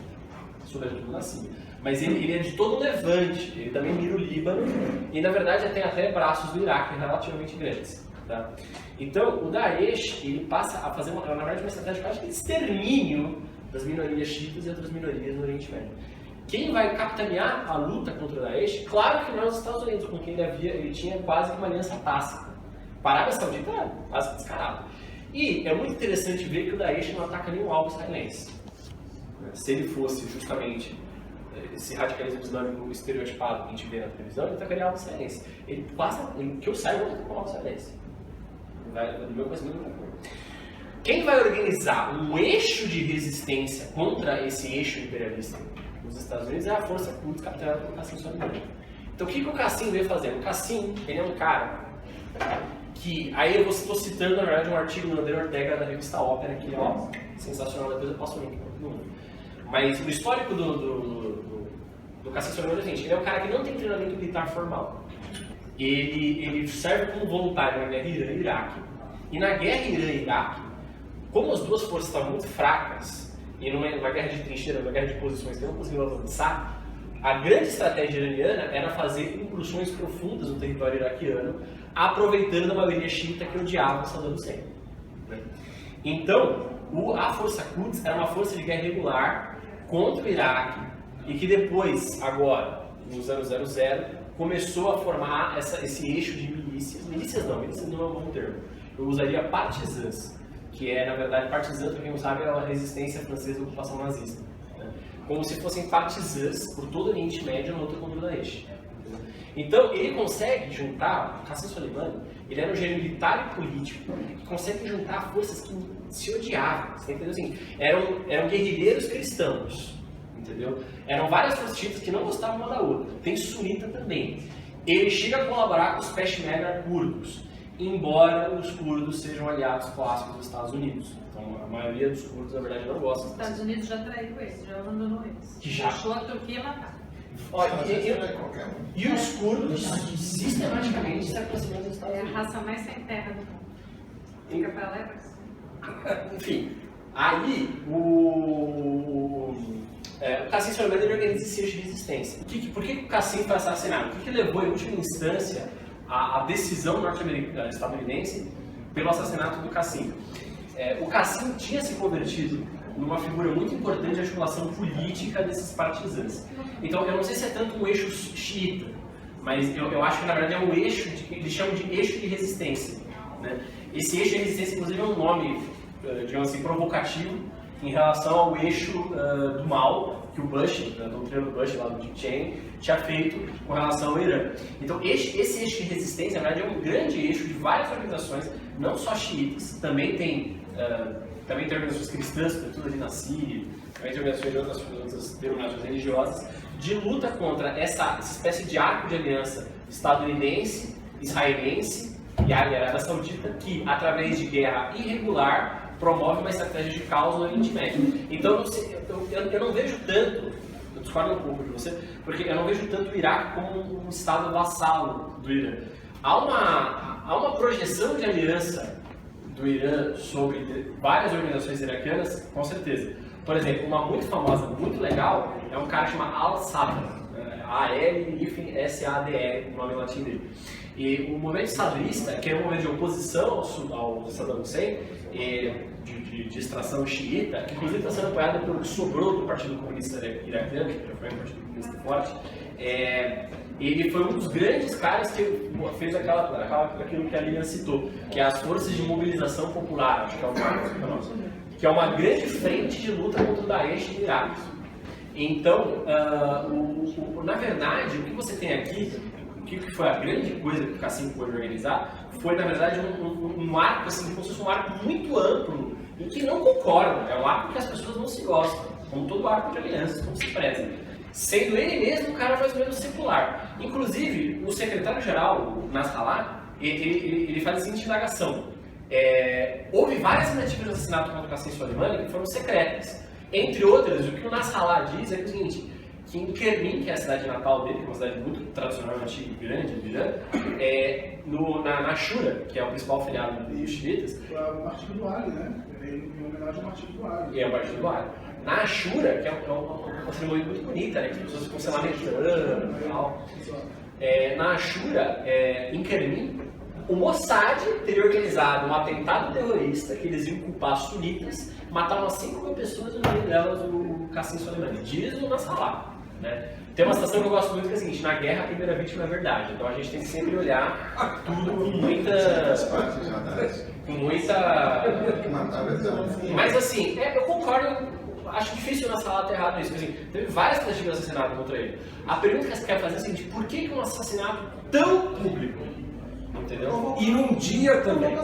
[SPEAKER 1] sobretudo na Síria. Mas ele é de todo o Levante, ele também mira o Líbano, e na verdade tem até braços do Iraque relativamente grandes. Tá? Então, o Daesh ele passa a fazer, na verdade, uma estratégia quase de extermínio das minorias xiitas e outras minorias no Oriente Médio. Quem vai capitanear a luta contra o Daesh, claro que não é os Estados Unidos, com quem ele tinha quase que uma aliança tácita. A Arábia Saudita é quase descarado. E é muito interessante ver que o Daesh não ataca nenhum alvo israelense. Se ele fosse justamente esse radicalismo islâmico estereotipado que a gente vê na televisão, ele atacaria alvo israelense. Ele quase, que eu saiba, não ataca alvo israelense. Do meu conhecimento, não. Quem vai organizar um eixo de resistência contra esse eixo imperialista nos Estados Unidos é a Força Quds capitaneada pelo Qassim Soleimani. Então o que o Qassim veio fazer? O Qassim, ele é um cara que, aí eu estou citando na verdade um artigo do André Ortega da revista Ópera, que é sensacional, depois eu passo o link para todo mundo. Mas o histórico do Qassim Soleimani é o seguinte: ele é um cara que não tem treinamento militar formal. Ele serve como voluntário na guerra Irã-Iraque. E na guerra Irã-Iraque, como as duas forças estavam muito fracas, e numa guerra de trincheira, numa guerra de posições que não conseguiam avançar, a grande estratégia iraniana era fazer incursões profundas no território iraquiano, aproveitando a maioria xiita que odiava Saddam Hussein. Então, a Força Quds era uma força de guerra regular contra o Iraque, e que depois, agora, nos anos 00, começou a formar esse eixo de milícias. Milícias não é um bom termo. Eu usaria partisãs, que é, na verdade, partisãs, para quem não sabe, era uma resistência francesa à ocupação nazista. Né? Como se fossem partisãs por todo o Oriente Médio na luta contra o Daesh. Então, ele consegue juntar, o Qassim Soleimani, ele era um gênio militar e político, que consegue juntar forças que se odiavam, você entendeu? Assim, eram guerrilheiros cristãos, entendeu? Eram várias forças xiitas que não gostavam uma da outra, tem sunita também. Ele chega a colaborar com os peshmerga curdos, embora os curdos sejam aliados clássicos dos Estados Unidos. Então, a maioria dos curdos, na verdade, não gosta.
[SPEAKER 3] Os Estados Unidos já traiu eles, já abandonou eles.
[SPEAKER 1] Que já
[SPEAKER 3] achou a Turquia matar.
[SPEAKER 1] E os curdos sistematicamente se aproximando dos Estados
[SPEAKER 3] É a
[SPEAKER 1] Unidos.
[SPEAKER 3] raça mais sem terra do mundo. Fica pra lá e pra cima.
[SPEAKER 1] Enfim, aí o Qassim Soleimani organiza esse eixo de resistência. Por que o Qassim foi assassinado? O que levou, em última instância, a decisão estadunidense pelo assassinato do Qassim? O Qassim tinha se convertido numa figura muito importante de articulação política desses partisãs. Então, eu não sei se é tanto um eixo xiita, mas eu acho que na verdade é um eixo que eles chamam de eixo de resistência. Né? Esse eixo de resistência, inclusive, é um nome, digamos assim, provocativo em relação ao eixo do mal que o Bush, a doutrina do Bush, lá do Dick Cheney, tinha feito com relação ao Irã. Então, esse eixo de resistência, na verdade, é um grande eixo de várias organizações, não só xiitas, também tem organizações cristãs, sobretudo ali na Síria, também tem organizações de outras denominações religiosas, de luta contra essa espécie de arco de aliança estadunidense, israelense e a Arábia Saudita, que, através de guerra irregular, promove uma estratégia de caos no Oriente Médio. Então, eu não vejo tanto, eu discordo um pouco de você, porque eu não vejo tanto o Iraque como um estado vassalo do Irã. Há uma projeção de aliança do Irã sobre várias organizações iraquianas, com certeza. Por exemplo, uma muito famosa, muito legal, é um cara chamado Al-Sadr, A-L-S-A-D-R, o nome latim dele. E o movimento sadrista, que é um movimento de oposição ao Saddam Hussein, de extração xiita, que inclusive está sendo apoiado pelo que sobrou do Partido Comunista Iraquiano, que já foi um Partido Comunista forte, ele foi um dos grandes caras que fez aquilo que a Lilian citou, que é as Forças de Mobilização Popular, acho que é o nome, que é uma grande frente de luta contra o Daesh no Iraque. Então, na verdade, o que você tem aqui, o que foi a grande coisa que o Qassim pôde organizar, foi, na verdade, um arco, assim, como se fosse um arco muito amplo, e que não concorda, é um arco que as pessoas não se gostam, como todo arco de alianças, como se preza. Sendo ele mesmo um cara mais ou menos secular. Inclusive, o secretário-geral, o Nasrallah, ele faz a seguinte indagação. Houve várias tentativas de assassinato contra o Qassim Soleimani que foram secretas. Entre outras, o que o Nasrallah diz é o seguinte, que em Kermin, que é a cidade natal dele, que é uma cidade muito tradicional, antiga e grande do Irã, na Ashura, que é o principal feriado dos xiitas.
[SPEAKER 2] O Partido do Ali, né? Em homenagem ao Partido do Ali.
[SPEAKER 1] É o Partido do Ali. Na Ashura, que é uma cerimônia muito bonita, né? Que as pessoas ficam se lamentando e tal. Na Ashura, em Kermin, o Mossad teria organizado um atentado terrorista que eles iam culpar sunitas, matar umas 5 mil pessoas, e no meio delas o Qasem Soleimani. Diz o Nasrallah, né? Tem uma citação que eu gosto muito que é a seguinte: na guerra a primeira vítima é a verdade. Então a gente tem que sempre olhar tudo com muita... Mas assim, eu concordo, acho difícil na sala ter errado isso. Assim, teve várias tentativas de assassinato contra ele. A pergunta que você quer fazer é a seguinte: por que um assassinato tão público? Entendeu?
[SPEAKER 6] E num dia também.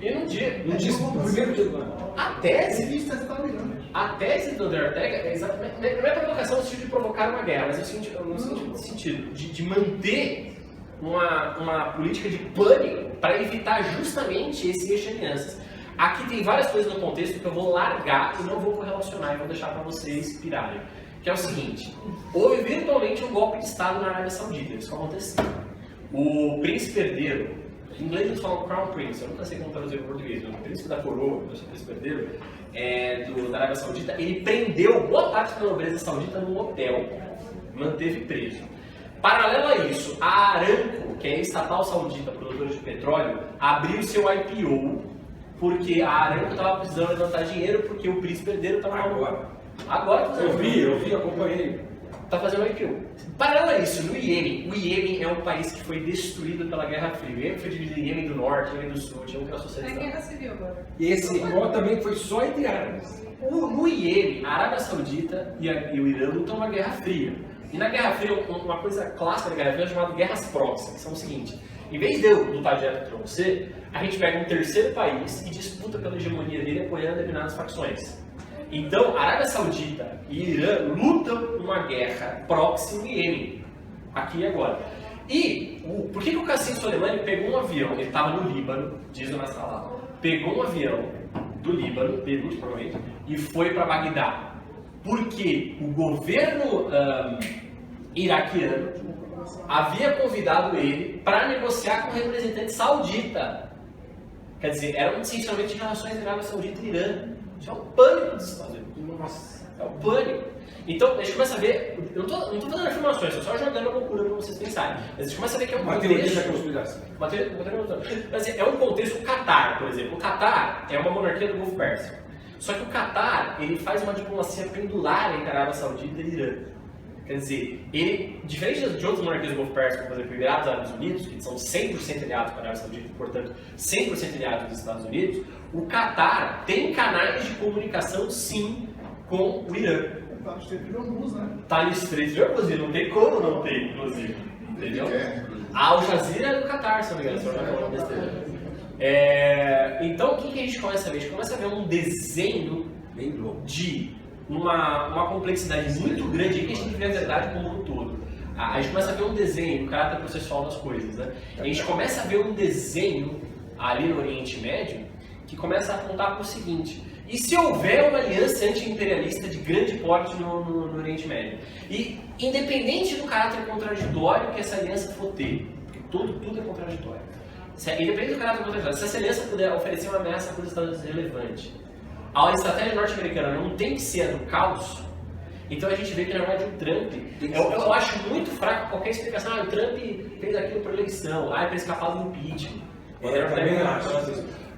[SPEAKER 1] E num dia.
[SPEAKER 6] No primeiro dia do ano.
[SPEAKER 1] A tese do Daniel Ortega é exatamente, não é provocação no sentido de provocar uma guerra, mas no sentido de manter uma política de pânico para evitar justamente esse eixo de alianças. Aqui tem várias coisas no contexto que eu vou largar e não vou correlacionar e vou deixar para vocês pirarem. Que é o seguinte: houve virtualmente um golpe de Estado na Arábia Saudita, isso aconteceu. O príncipe herdeiro, em inglês eles falam Crown Prince, eu nunca sei como traduzir em português, mas o príncipe da coroa, o príncipe herdeiro, da Arábia Saudita, ele prendeu boa parte da nobreza saudita num hotel, manteve preso. Paralelo a isso, a Aramco, que é a estatal saudita produtora de petróleo, abriu seu IPO, porque a Aramco estava precisando levantar dinheiro porque o príncipe herdeiro estava... Agora
[SPEAKER 6] eu vi, acompanhei.
[SPEAKER 1] Está fazendo um IPO. Paralelo a isso, no Iêmen, o Iêmen é um país que foi destruído pela Guerra Fria. O Iêmen foi dividido em Iêmen do Norte, Iêmen do Sul, tinha um que era socialista.
[SPEAKER 3] É guerra civil agora.
[SPEAKER 6] E esse IPO também foi só entre árabes.
[SPEAKER 1] No Iêmen, a Arábia Saudita e o Irã lutam uma Guerra Fria. E na Guerra Fria, uma coisa clássica da Guerra Fria é chamada guerras proxies, que são o seguinte: em vez de eu lutar direto contra você, a gente pega um terceiro país e disputa pela hegemonia dele apoiando determinadas facções. Então, a Arábia Saudita e Irã lutam uma guerra proxy no Iêmen, aqui e agora. E por que o Qasem Soleimani pegou um avião? Ele estava no Líbano, diz o Nasrallah, pegou um avião do Líbano, Beirute provavelmente, e foi para Bagdá. Porque o governo iraquiano havia convidado ele para negociar com o representante saudita. Quer dizer, era um distensionamento de relações entre a Arábia Saudita e Irã. Isso é um pânico dos Estados Unidos. Nossa, é um pânico. Então, a gente começa a ver, eu não estou fazendo afirmações, estou só jogando a loucura para vocês pensarem. Mas a gente começa a ver que é um
[SPEAKER 6] uma
[SPEAKER 1] contexto...
[SPEAKER 6] teoria da conspiração.
[SPEAKER 1] Mas é um contexto, o Catar, por exemplo. O Catar é uma monarquia do Golfo Pérsico. Só que o Catar, ele faz uma diplomacia pendular entre a Arábia Saudita e Irã. Quer dizer, ele, diferente de outras monarquias do Golfo Pérsico, como por exemplo, Emirados Árabes Unidos, que são 100% aliados com a Arábia Saudita e, portanto, 100% aliados dos Estados Unidos, o Catar tem canais de comunicação, sim, com o Irã.
[SPEAKER 2] Tá no Estreito de Hormuz, né?
[SPEAKER 1] Tá no Estreito de Hormuz, não tem como não ter, inclusive. Entendeu? A Al Jazeera é do Catar, se não me engano, se eu não me engano, besteira. Então, o que a gente começa a ver? A gente começa a ver um desenho de uma complexidade muito grande que a gente tem que ver a verdade como um todo. A gente começa a ver um desenho, o caráter processual das coisas, né? A gente começa a ver um desenho ali no Oriente Médio que começa a apontar para o seguinte: e se houver uma aliança anti-imperialista de grande porte no Oriente Médio? E independente do caráter contraditório que essa aliança for ter, porque tudo é contraditório, independente do caráter contraditório, se essa aliança puder oferecer uma ameaça para os Estados Unidos relevante, a estratégia norte-americana não tem que ser a do caos. Então a gente vê que na verdade o Trump, eu acho muito fraco qualquer explicação. O Trump fez aquilo por eleição, para escapar do impeachment.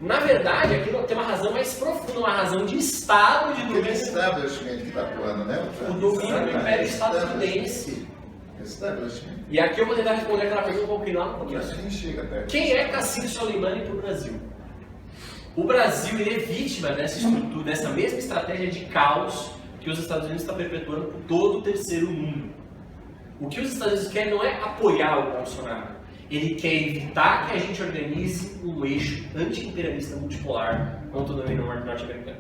[SPEAKER 1] Na verdade, aquilo tem uma razão mais profunda, uma razão de Estado, de domínio.
[SPEAKER 4] Establishment que está atuando, né?
[SPEAKER 1] O domínio do Império Estadunidense. E aqui eu vou tentar responder aquela pergunta um pouquinho lá. Quem é Qasem Soleimani para o Brasil? O Brasil ele é vítima dessa estrutura, dessa mesma estratégia de caos que os Estados Unidos estão perpetuando por todo o terceiro mundo. O que os Estados Unidos querem não é apoiar o Bolsonaro, ele quer evitar que a gente organize um eixo anti-imperialista multipolar contra o domínio norte-americano.